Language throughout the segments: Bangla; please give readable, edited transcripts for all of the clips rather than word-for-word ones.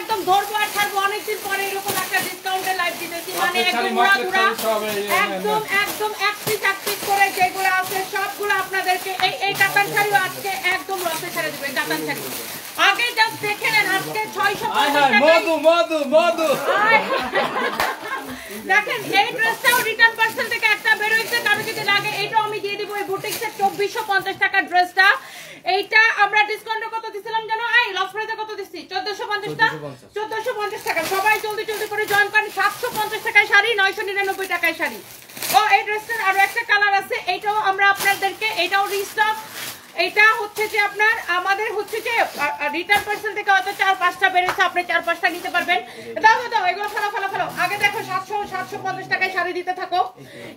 একদম ধরবো আর ছাড়বো অনেকদিন পরে এরকম একটা ডিসকাউন্টে লাইভ দিতেছি মানে একদম একদম এক পিস করে যেগুলো আছে সবগুলো আপনাদেরকে এই কাতান শাড়িও আজকে একদম লসে ছেড়ে দিবে কাতান শাড়ি আগে জাস্ট দেখে নেন আজকে 650 টাকা মধু দেখেন এই ড্রেসটাও রিটার্ন পার্সেল থেকে একটা বের হইছে কারো যদি লাগে এটাও আমি দিয়ে দিব এই বুটিক্সের 2450 টাকা ড্রেসটা এইটা আমরা ডিসকাউন্টে কত দিছিলাম জানো এই লস প্রাইসে কত দিছি 1450 টাকা 1450 টাকা সবাই জলদি জলদি করে জয়েন করেন 750 টাকায় শাড়ি 999 টাকায় শাড়ি ও এই ড্রেসটার আরো একটা কালার আছে এইটাও আমরা আপনাদেরকে এটাও রিস্টক এটা হচ্ছে যে আপনার আমাদের হচ্ছে যে রিটার্ন পার্সেল থেকে হয়তো 4-5টা বেড়েছে আপনি 4-5টা নিতে পারবেন দাও এগুলো ফেলো আগে দেখো 750 টাকায় শাড়ি দিতে থাকো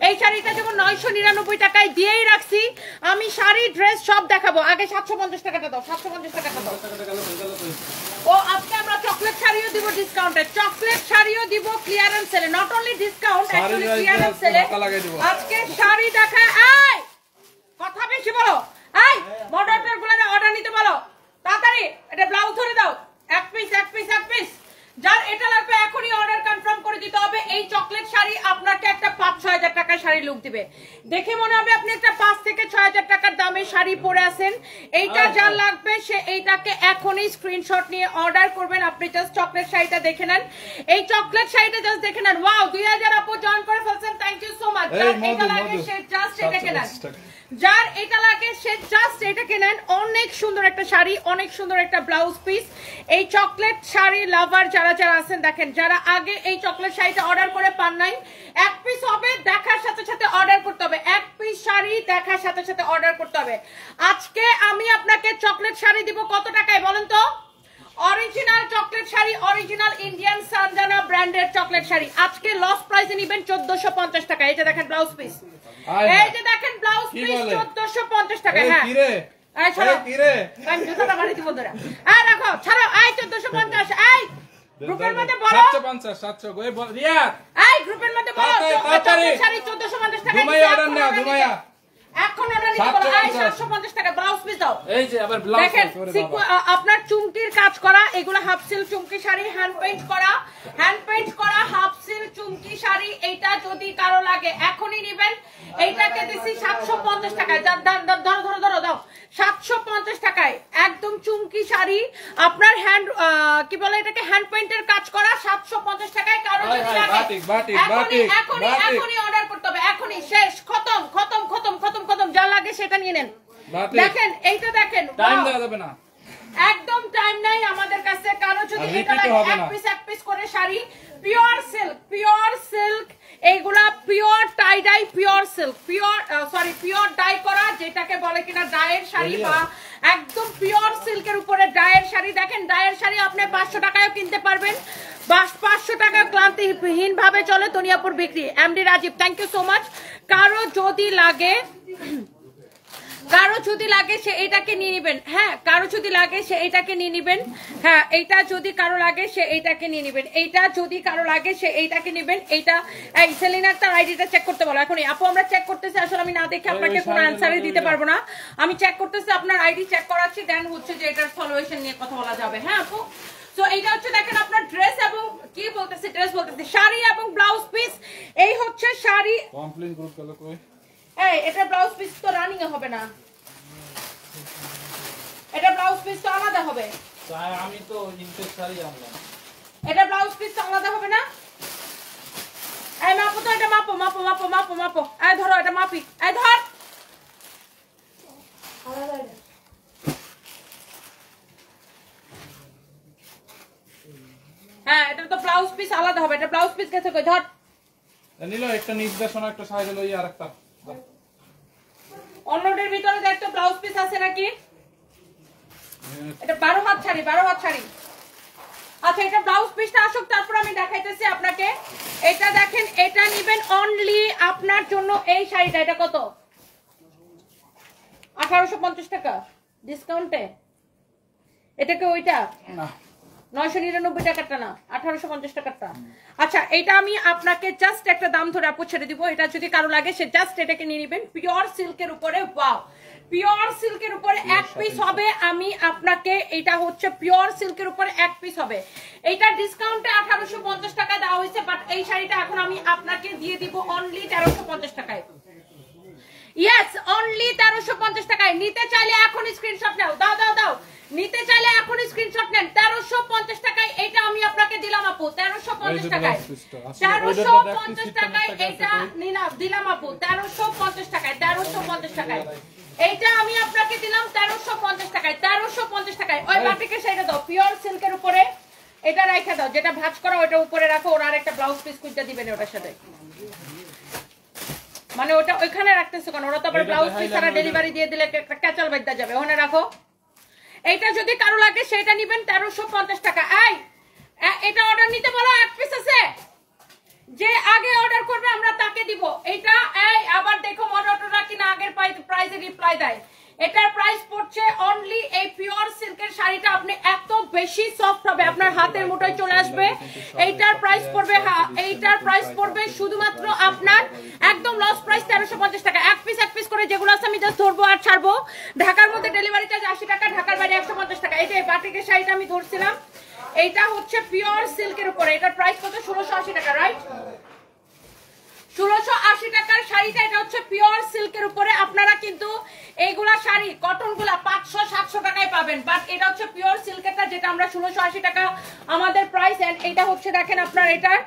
এই শাড়িটা যখন 999 টাকায় দিয়েই রাখছি আমি শাড়ি ড্রেস সব দেখাবো আগে 750 টাকাটা দাও 750 টাকাটা দাও ও আজকে আমরা চকলেট শাড়িও দিব ডিসকাউন্টে চকলেট শাড়িও দিব ক্লিয়ারেন্স সেলে not only discount actually clearance সেলে আজকে শাড়ি দেখায় এই কথা বেশি বলো এই মডারেটর গুলো অর্ডার নিতে বলো তাড়াতাড়ি এটা ব্লাউজ ধরে দাও এক পিস যার এটা লাগবে এখনই অর্ডার কনফার্ম করে দিতে হবে এই চকলেট শাড়ি আপনাকে একটা 5-6 টাকার শাড়ি লুক দিবে দেখে মনে হবে আপনি একটা 5 থেকে 6 টাকার দামে শাড়ি পরে আছেন এইটা যার লাগবে সে এইটাকে এখনই স্ক্রিনশট নিয়ে অর্ডার করবেন আপনি জাস্ট চকলেট শাড়িটা দেখে নেন এই চকলেট শাড়িটা জাস্ট দেখে নেন ওয়াও 2000 আপু জয়েন করে ফেলছেন থ্যাংক ইউ সো মাচ এটা লাগে সে জাস্ট এটা কেনেন যার এটা লাগে সে জাস্ট এটা কেনেন অনেক সুন্দর একটা শাড়ি অনেক সুন্দর একটা ব্লাউজ পিস এই চকলেট শাড়ি লাভার যারা আছেন দেখেন যারা আগে এই চকলেট শাড়িটা অর্ডার করে পান নাই এক পিস হবে দেখার সাথে সাথে অর্ডার করতে হবে এক পিস শাড়ি দেখার সাথে সাথে অর্ডার করতে হবে আজকে আমি আপনাকে চকলেট শাড়ি দিব কত টাকায় বলেন তো original chocolate sari original Indian Sanjana ব্র্যান্ডের চকলেট শাড়ি আজকে লস প্রাইসে নেবেন 1450 টাকা এই যে দেখেন ব্লাউজ পিস এই যে দেখেন ব্লাউজ পিস 1450 টাকা হ্যাঁ এই ছাড়ো আমি জুতাটা বাড়ি দিব ধরে এই রাখো ছাড়ো এই 1450 এই গ্রুপের মধ্যে বলো 750 ওই রিয়া এই গ্রুপের মধ্যে বলো চকলেট শাড়ি 1450 টাকা ঘুমাইয়া অর্ডার নাও ঘুমাইয়া এখন অর্ডার নিতে বলো এই 750 টাকা ব্লাউজ পিস দাও এই যে আবার ব্লাউজ দেখেন আপনার চুমকির কাজ করা এগুলো হাফ সিল্ক চুমকি শাড়ি হ্যান্ড পেইন্ট করা হাফ সিল্ক চুমকি শাড়ি এটা যদি কারো লাগে এখনই নেবেন এইটাকে দিছি 750 টাকায় ধরো দাও 750 টাকায় একদম চুমকি শাড়ি আপনার হ্যান্ড কি বলে এটাকে হ্যান্ড পেইন্টের কাজ করা 750 টাকায় কারো যদি লাগে এখনই অর্ডার করতে হবে এখনই শেষ খতম যা লাগে সেটা নিয়ে নেন দেখেন এইটা দেখেন টাইম দেওয়া যাবে না একদম টাইম নাই আমাদের কাছে কারো যদি এটা লাগে এক পিস করে শাড়ি পিওর সিল্ক এইগুলা পিওর টাই die pure silk pure die করা যেটাকে বলে কিনা ডায়ের শাড়ি বা একদম পিওর সিল্কের উপরে ডায়ের শাড়ি দেখেন ডায়ের শাড়ি আপনি 500 টাকায়ও কিনতে পারবেন 500 টাকা ক্লান্তিহীন ভাবে চলে দুনিয়াপুর বিক্রি MD Rajib thank you so much কারো যদি লাগে সে এটাকে নিয়ে নেবেন হ্যাঁ কারো যদি লাগে সে এটাকে নিয়ে নেবেন হ্যাঁ এইটা যদি কারো লাগে সে এইটাকে নিয়ে নেবেন এইটা যদি কারো লাগে সে এইটাকে নেবেন এইটা এই সেলিনার তার আইডিটা চেক করতে বলো এখনই আপু আমরা চেক করতেছি আসলে আমি না দেখে আপনাকে কোনো অ্যানসারই দিতে পারবো না আমি চেক করতেছি আপনার আইডি চেক করাচ্ছি দেন হচ্ছে যে এটার সলিউশন নিয়ে কথা বলা যাবে হ্যাঁ আপু সো এইটা হচ্ছে দেখেন আপনার ড্রেস এবং কি বলতেছি শাড়ি এবং ব্লাউজ পিস এই হচ্ছে শাড়ি কমপ্লেইন গ্রুপ কল কই এই এটা ব্লাউজ পিস তো রানিং এ হবে না এটা ব্লাউজ পিস তো আলাদা হবে তাই আমি তো ইনটেক শাড়ি আনলাম এটা ব্লাউজ পিস তো আলাদা হবে না এই মাপো তো এটা মাপো এই ধরো এটা মাপি এই ধর হ্যাঁ এটা তো ব্লাউজ পিস আলাদা হবে এটা ব্লাউজ পিস গেছে কই ধর নিলো একটা নির্দেশনা একটা সাইজ লই আর একটা অন্যদের ভিতরে একটা ব্লাউজ পিস আছে নাকি এটা 12 হাত শাড়ি আচ্ছা এটা ব্লাউজ পিসটা আসুক তারপর আমি দেখাইতেছি আপনাকে এটা দেখেন এটা নেবেন অনলি আপনার জন্য এই শাড়িটা এটা কত 1850 টাকা ডিসকাউন্টে এটা কি ওইটা না 999 টাকাটা না 1850 টাকাটা আচ্ছা এটা আমি আপনাকে জাস্ট একটা দাম ধরে আপু ছেড়ে দিব এটা যদি কারো লাগে সে জাস্ট এটাকে নিয়ে নেবেন পিওর সিল্কের উপরে ওয়াও পিওর সিল্কের উপরে এক পিস হবে আমি আপনাকে এটা হচ্ছে পিওর সিল্কের উপরে এক পিস হবে এইটা ডিসকাউন্টে 1850 টাকা দেওয়া হয়েছে, বাট এই শাড়িটা এখন আমি আপনাকে দিয়ে দিব অনলি 1350 টাকায়। ইয়েস, অনলি 1350 টাকায়। নিতে চাইলে এখন স্ক্রিনশট নাও, দাও দাও দাও। নিতে চাইলে এখন স্ক্রিনশট নেন। 1350 টাকায় এটা আমি আপনাকে দিলাম আপু, 1350 টাকায়। 1350 টাকায় এটা নিলাম, দিলাম আপু 1350 টাকায়, 1350 টাকায় এইটা আমি আপনাকে দিলাম 1350 টাকায়, 1350 টাকায়। ওই বাটিকে শাড়িটা দাও, পিওর সিল্কের উপরে এটা রেখে দাও, যেটা ভাঁজ করা ওটা উপরে রাখো, ওর আরেকটা ব্লাউজ পিস কুইটা দিবেন ওটার সাথে। মানে ওটা ওইখানে রাখতেছো কেন? ওরা তো আবার ব্লাউজ পিস ছাড়া ডেলিভারি দিয়ে দিলে একটা ক্যাচাল বাইদা যাবে, ওখানে রাখো। এইটা যদি কারো লাগে সেটা নিবেন 1350 টাকা। এটা অর্ডার নিতে বলো, এক পিস আছে, যে আগে অর্ডার করবে আমরা তাকে দিব এটা। আবার দেখো মডারেটররা কিনা আগের প্রাইসে রিপ্লাই দেয়। এটার প্রাইস পড়ছে অনলি, এই পিওর সিল্কের শাড়িটা আপনি এত বেশি সফট হবে, আপনার হাতের মুঠোয় চলে আসবে। এইটার প্রাইস পড়বে, এইটার প্রাইস পড়বে শুধুমাত্র আপনার একদম লস প্রাইস 1350 টাকা। এক পিস করে যেগুলো আছে আমি জাস্ট ধরবো আর ছাড়বো। ঢাকার মধ্যে ডেলিভারি চার্জ 80 টাকা, ঢাকার বাইরে 150 টাকা। এই যে বাটিকের শাড়িটা আমি ধরছিলাম, এইটা হচ্ছে পিওর সিল্কের উপরে, এটার প্রাইস কত? 1680 টাকা, রাইট? 1680 টাকার শাড়িটা, এটা হচ্ছে পিওর সিল্কের উপরে। আপনারা কিন্তু এইগুলা শাড়ি কটন গুলা 500-700 টাকায় পাবেন, বাট এটা হচ্ছে পিওর সিল্কেরটা, যেটা আমরা 1680 টাকা আমাদের প্রাইস। এন্ড এটা হচ্ছে দেখেন আপনার এটার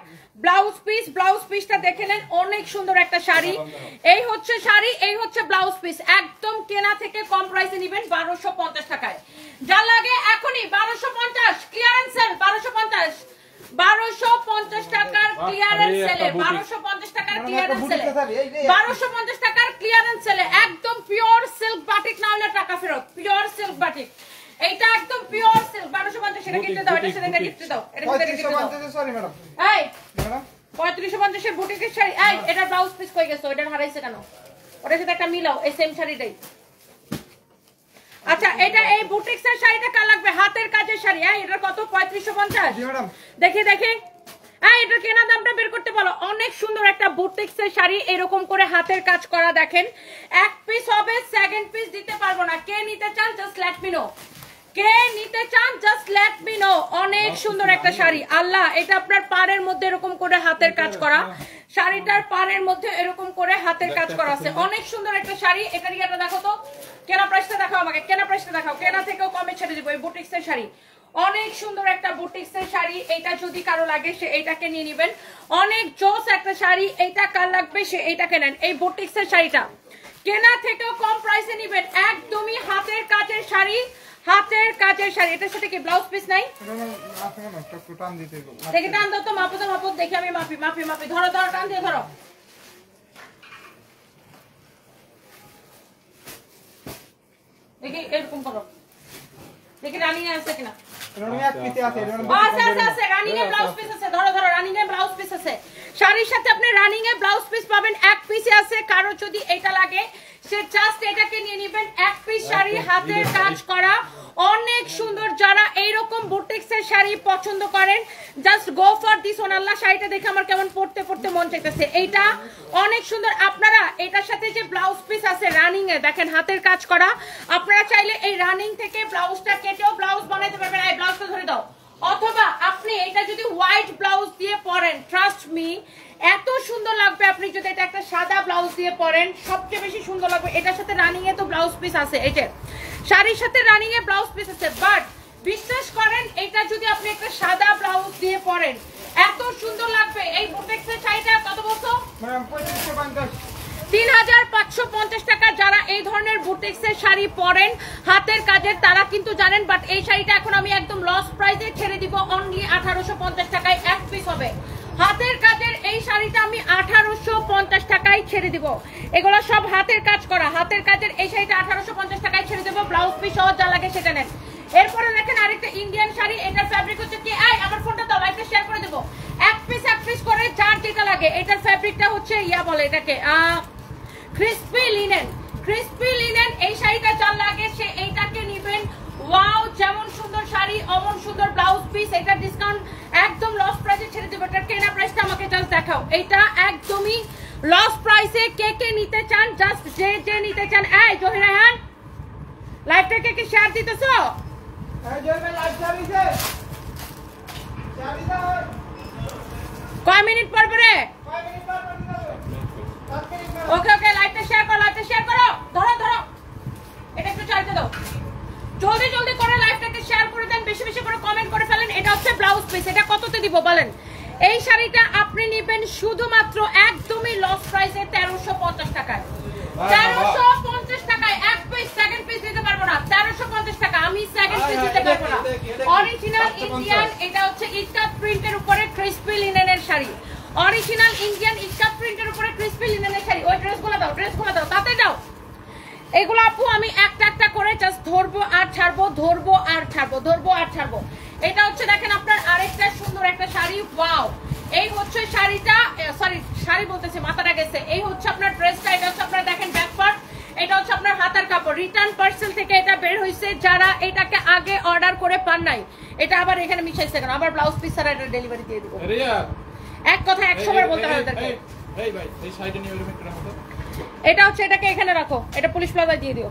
ব্লাউজ পিসটা দেখে নেন, অনেক সুন্দর একটা শাড়ি। এই হচ্ছে শাড়ি, এই হচ্ছে ব্লাউজ পিস, একদম কেনা থেকে কম প্রাইসে নিবেন 1250 টাকায়। যা লাগে এখনই 1250 ক্লিয়ারেন্স সেল, 1250 টাকার ক্লিয়ারেন্স সেলে, 1250 টাকার ক্লিয়ারেন্স সেলে, 1250 টাকার ক্লিয়ারেন্স সেলে একদম পিওর সিল্ক বাটিক, না হলে টাকা ফেরত। পিওর সিল্ক বাটিক, এইটা একদম পিওর সিল্ক 1250 টাকা কিনতে দাও, এটার সাথে গিফট দাও, এটার সাথে গিফট দাও। সরি ম্যাডাম, এই 3550 এর বুটিকের শাড়ি, এটা ব্লাউজ পিস কই গেছে? ওটা হারাইছে কেন? ওটার সাথে একটা মিলাও, এই সেম শাড়িটাই। আচ্ছা, এটা এই বুটিক্সের শাড়িটা কার লাগবে? হাতের কাজের শাড়ি। এটার কত? 3550। জি ম্যাডাম, দেখি এটার কেনা দামটা বের করতে বলো। অনেক সুন্দর একটা বুটিক্সের শাড়ি, এরকম করে হাতের কাজ করা। দেখেন, এক পিস হবে, সেকেন্ড পিস দিতে পারবো না। কে নিতে চান জাস্ট লেট মি নো, কে নিতে চান জাস্ট লেট মি নো। অনেক সুন্দর একটা শাড়ি, আল্লাহ। এটা আপনার পাড়ের মধ্যে এরকম করে হাতের কাজ করা, শাড়িটার পাড়ের মধ্যে এরকম করে হাতের কাজ করা আছে। অনেক সুন্দর একটা শাড়ি। এটার ইয়েটা দেখো তো, কেনা প্রাইসটা দেখাও আমাকে, কেনা প্রাইসটা দেখাও। কেনা থেকেও কমে ছেড়ে দিব এই বুটিক্সের শাড়ি। অনেক সুন্দর একটা বুটিক্সের শাড়ি, এটা যদি কারো লাগে সে এইটাকে নিয়ে নেবেন। অনেক জোস একটা শাড়ি, এইটা কার লাগবে সে এইটাকে নেন। এই বুটিক্সের শাড়িটা কেনা থেকেও কম প্রাইসে নেবেন, একদমই হাতের কাজের শাড়ি, হাতের কাজের শাড়ি। এটার সাথে কি ব্লাউজ পিস নাই? দেখি টান দাও তো, মাপো তো, মাপো দেখি, আমি মাপি। ধরো টান দিয়ে ধরো। দেখি এরকম করো, দেখি রানিং আছে কিনা। শাড়ির সাথে আপনি রানিং এ ব্লাউজ পিস পাবেন, এক পিসে আছে। কারো যদি এটা লাগে সে জাস্ট এটাকে নিয়ে নেবেন। এক পিস শাড়ি, হাতের কাজ করা, অনেক সুন্দর। যারা এইরকম বুটিক্সের শাড়ি পছন্দ করেন just go for this one. Allah, শাড়িটা দেখে আমার কেমন পড়তে মন চাইতেছে। এইটা অনেক সুন্দর। আপনারা এটার সাথে যে ব্লাউজ পিস আছে রানিং এ, দেখেন হাতের কাজ করা। আপনারা চাইলে এই রানিং থেকে ব্লাউজটা কেটেও ব্লাউজ বানাইতে পারবেন। এই ব্লাউজটা ধরে দাও। অথবা আপনি এটা যদি হোয়াইট ব্লাউজ দিয়ে পরেন, ট্রাস্ট মি এত সুন্দর লাগবে। আপনি যদি এটা একটা সাদা ব্লাউজ দিয়ে পরেন, সবচেয়ে বেশি সুন্দর লাগবে। এটার সাথে রানিং এ তো ব্লাউজ পিস আছে, এই যে শাড়ির সাথে রানিং এ ব্লাউজ পিস আছে, বাট বিশ্বাস করেন এটা যদি আপনি একটা সাদা ব্লাউজ দিয়ে পরেন এত সুন্দর লাগবে। এই বুটিক্সের শাড়িটা কত বলছো? 3550 টাকা। যারা এই ধরনের বুটিক্সের শাড়ি পরেন হাতের কাজের, তারা কিন্তু জানেন। বাট এই শাড়িটা এখন আমি একদম লস প্রাইসে ছেড়ে দিব, অনলি 1850 টাকায় এক পিস হবে। হাতের কাজের এই শাড়িটা আমি 1850 টাকায় ছেড়ে দিব। এগুলো সব হাতের কাজ করা, হাতের কাজের এই শাড়িটা 1850 টাকায় ছেড়ে দেবো। ব্লাউজ পিস সহ যা লাগে সেটা নেন। এরপরে দেখেন আরেকটা ইন্ডিয়ান শাড়ি, এটার ফ্যাব্রিক হচ্ছে কি, আমার ফোনটা দাও, লাইভটা শেয়ার করে দেবো। এক পিস করে চার যেটা লাগে। এটার ফ্যাব্রিকটা হচ্ছে ইয়া বলে এটাকে ক্রিস্পি লিনেন। এই শাড়িটা যার লাগে সে এইটাকে নিবেন। ওয়াও, যেমন সুন্দর শাড়ি অমন সুন্দর ব্লাউজ পিস। এটা ডিসকাউন্ট একদম লস প্রাইসে ছেড়ে দেবো। এটার কেনা প্রাইসটা আমাকে জাস্ট দেখাও। এটা একদমই লস প্রাইসে। কে নিতে চান জাস্ট যে নিতে চান। এই জহির রায়হান, লাইভটাকে কি শেয়ার দিতেছো? কয় মিনিট পর পরে? ওকে ওকে, লাইভটা শেয়ার করো, লাইভটা শেয়ার করো। ধরো ধরো, এটা একটু চাইতে দাও, জলদি জলদি করে লাইভটাকে শেয়ার করে দেন, বেশি বেশি করে কমেন্ট করে ফেলেন। এটা হচ্ছে ব্লাউজ পিস, এটা কততে দিব বলেন? এই শাড়িটা আপনি নেবেন শুধুমাত্র একদমই লস প্রাইসে 1350 টাকায়। 1350 টাকায় এক পিস, সেকেন্ড পিস দিতে পারবো না। 1350 টাকা, আমি সেকেন্ড পিস দিতে পারবো না। অরিজিনাল ইন্ডিয়ান, এটা হচ্ছে ইস্কাত প্রিন্টের উপরে ক্রিসপি লিনেনের শাড়ি। অরিজিনাল ইন্ডিয়ান ইস্কাত প্রিন্টের উপরে ক্রিসপি লিনেনের শাড়ি। ওই ড্রেসগুলো দাও, ড্রেসগুলো দাও, তাতে দাও। এগুলো আপু আমি একটা একটা করে জাস্ট ধরবো আর ছাড়বো, ধরবো আর ছাড়বো, ধরবো আর ছাড়বো। এটা হচ্ছে দেখেন আপনার আরেকটা সুন্দর একটা শাড়ি। ওয়াও, এই হচ্ছে শাড়িটা, সরি শাড়ি বলতেছি মাথাটা গেছে। এই হচ্ছে আপনার ড্রেসটা, এটা হচ্ছে আপনার দেখেন ব্যাক পার্ট, এটা হচ্ছে আপনার হাতার কাপড়। রিটার্ন পার্সেল থেকে এটা বের হয়েছে, যারা এটাকে আগে অর্ডার করে পান নাই, এটা আবার এখানে মিশাইছে কেন? আবার ব্লাউজ পিস ছাড়া এটা ডেলিভারি দিয়ে দিব। এক কথা 100 বার বলতে হবে তাদেরকে। এই ভাই, এই সাইডে নিয়ে এলিমেন্ট রাখো তো। এটা হচ্ছে, এটাকে এখানে রাখো, এটা পুলিশ প্লাজায় দিয়ে দিও।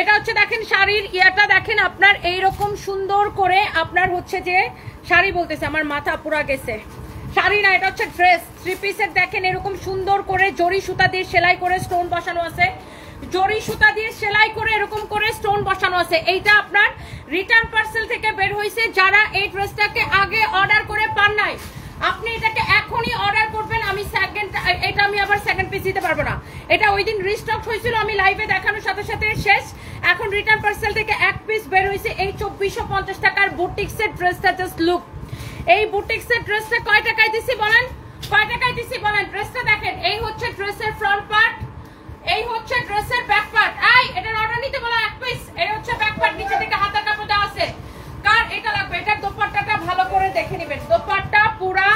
এটা হচ্ছে দেখেন শাড়ির ইয়াটা দেখেন আপনার এইরকম সুন্দর করে আপনার হচ্ছে যে শাড়ি বলতেছে, আমার মাথা পুরা গেছে। শাড়ি না, এটা হচ্ছে ড্রেস, 3 পিসের দেখেন এরকম সুন্দর করে জরি সুতা দিয়ে সেলাই করে স্টোন বসানো আছে। জরি সুতা দিয়ে সেলাই করে এরকম করে স্টোন বসানো আছে। এইটা আপনার রিটার্ন পার্সেল থেকে বের হয়েছে, যারা এই ড্রেসটাকে আগে অর্ডার করে পান নাই, আপনি এটাকে এখনই অর্ডার করবেন। আমি এটা আমি আবার সেকেন্ড পিস দিতে পারবো না। এটা ওই দিন রিস্টক হয়েছিল, আমি লাইভে দেখানোর সাথে সাথে শেষ। এখন রিটার্ন পার্সেল থেকে এক পিস বের হয়েছে। এই 2450 টাকার বুটিক্সের ড্রেসটা জাস্ট লুক। এই বুটিক্সের ড্রেসটা কয় টাকায় দিছি বলেন? কয় টাকায় দিছি বলেন? ড্রেসটা দেখেন, এই হচ্ছে ড্রেসের ফ্রন্ট পার্ট, এই হচ্ছে ড্রেসের ব্যাক পার্ট। এই এটার অর্ডার নিতে বলো এক পিস। এই হচ্ছে ব্যাক পার্ট, নিচে থেকে হাতার কাপড় দেওয়া আছে। কার এটা লাগবে? এটার দোপাট্টাটা ভালো করে দেখে নেবেন। দোপাট্টা পুরা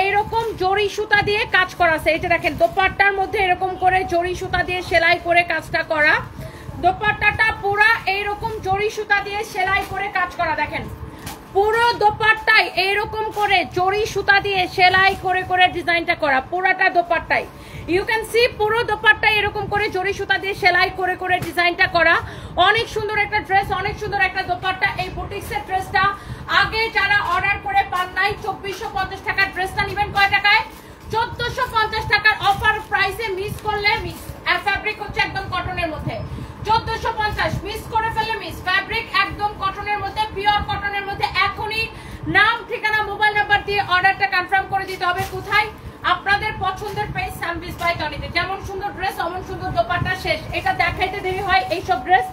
এইরকম জরি সুতা দিয়ে কাজ করা আছে। এটা দেখেন দোপাট্টার মধ্যে এরকম করে জরি সুতা দিয়ে সেলাই করে কাজটা করা। দোপাট্টাটা পুরা এইরকম জরি সুতা দিয়ে সেলাই করে কাজ করা। দেখেন পুরো দোপাট্টায় এইরকম করে জরি সুতা দিয়ে সেলাই করে করে ডিজাইনটা করা। পুরাটা দোপাট্টায় ইউ ক্যান সি, পুরো দোপাট্টায় এরকম করে জরি সুতা দিয়ে সেলাই করে করে ডিজাইনটা করা। অনেক সুন্দর একটা ড্রেস, অনেক সুন্দর একটা দোপাট্টা। এই বুটিক্সের ড্রেসটা আগে যারা অর্ডার করে পান নাই, 2450 টাকার ড্রেসটা নেবেন কয় টাকায়? 1450 টাকার অফার প্রাইসে। মিস করলে মিস। আর ফ্যাব্রিক হচ্ছে একদম কটনের মধ্যে। 1450 মিস করে ফেললে মিস। ফ্যাব্রিক একদম কটনের মধ্যে, পিওর কটনের মধ্যে। এখনই নাম, ঠিকানা, মোবাইল নাম্বার দিয়ে অর্ডারটা কনফার্ম করে দিতে হবে। কোথায়? আপনাদের পছন্দের পেজ সামবিস বাই টনিতে। যেমন সুন্দর ড্রেস অমন সুন্দর দোপাট্টা। শেষ। এটা দেখাইতে দেরি হয়, এইসব ড্রেস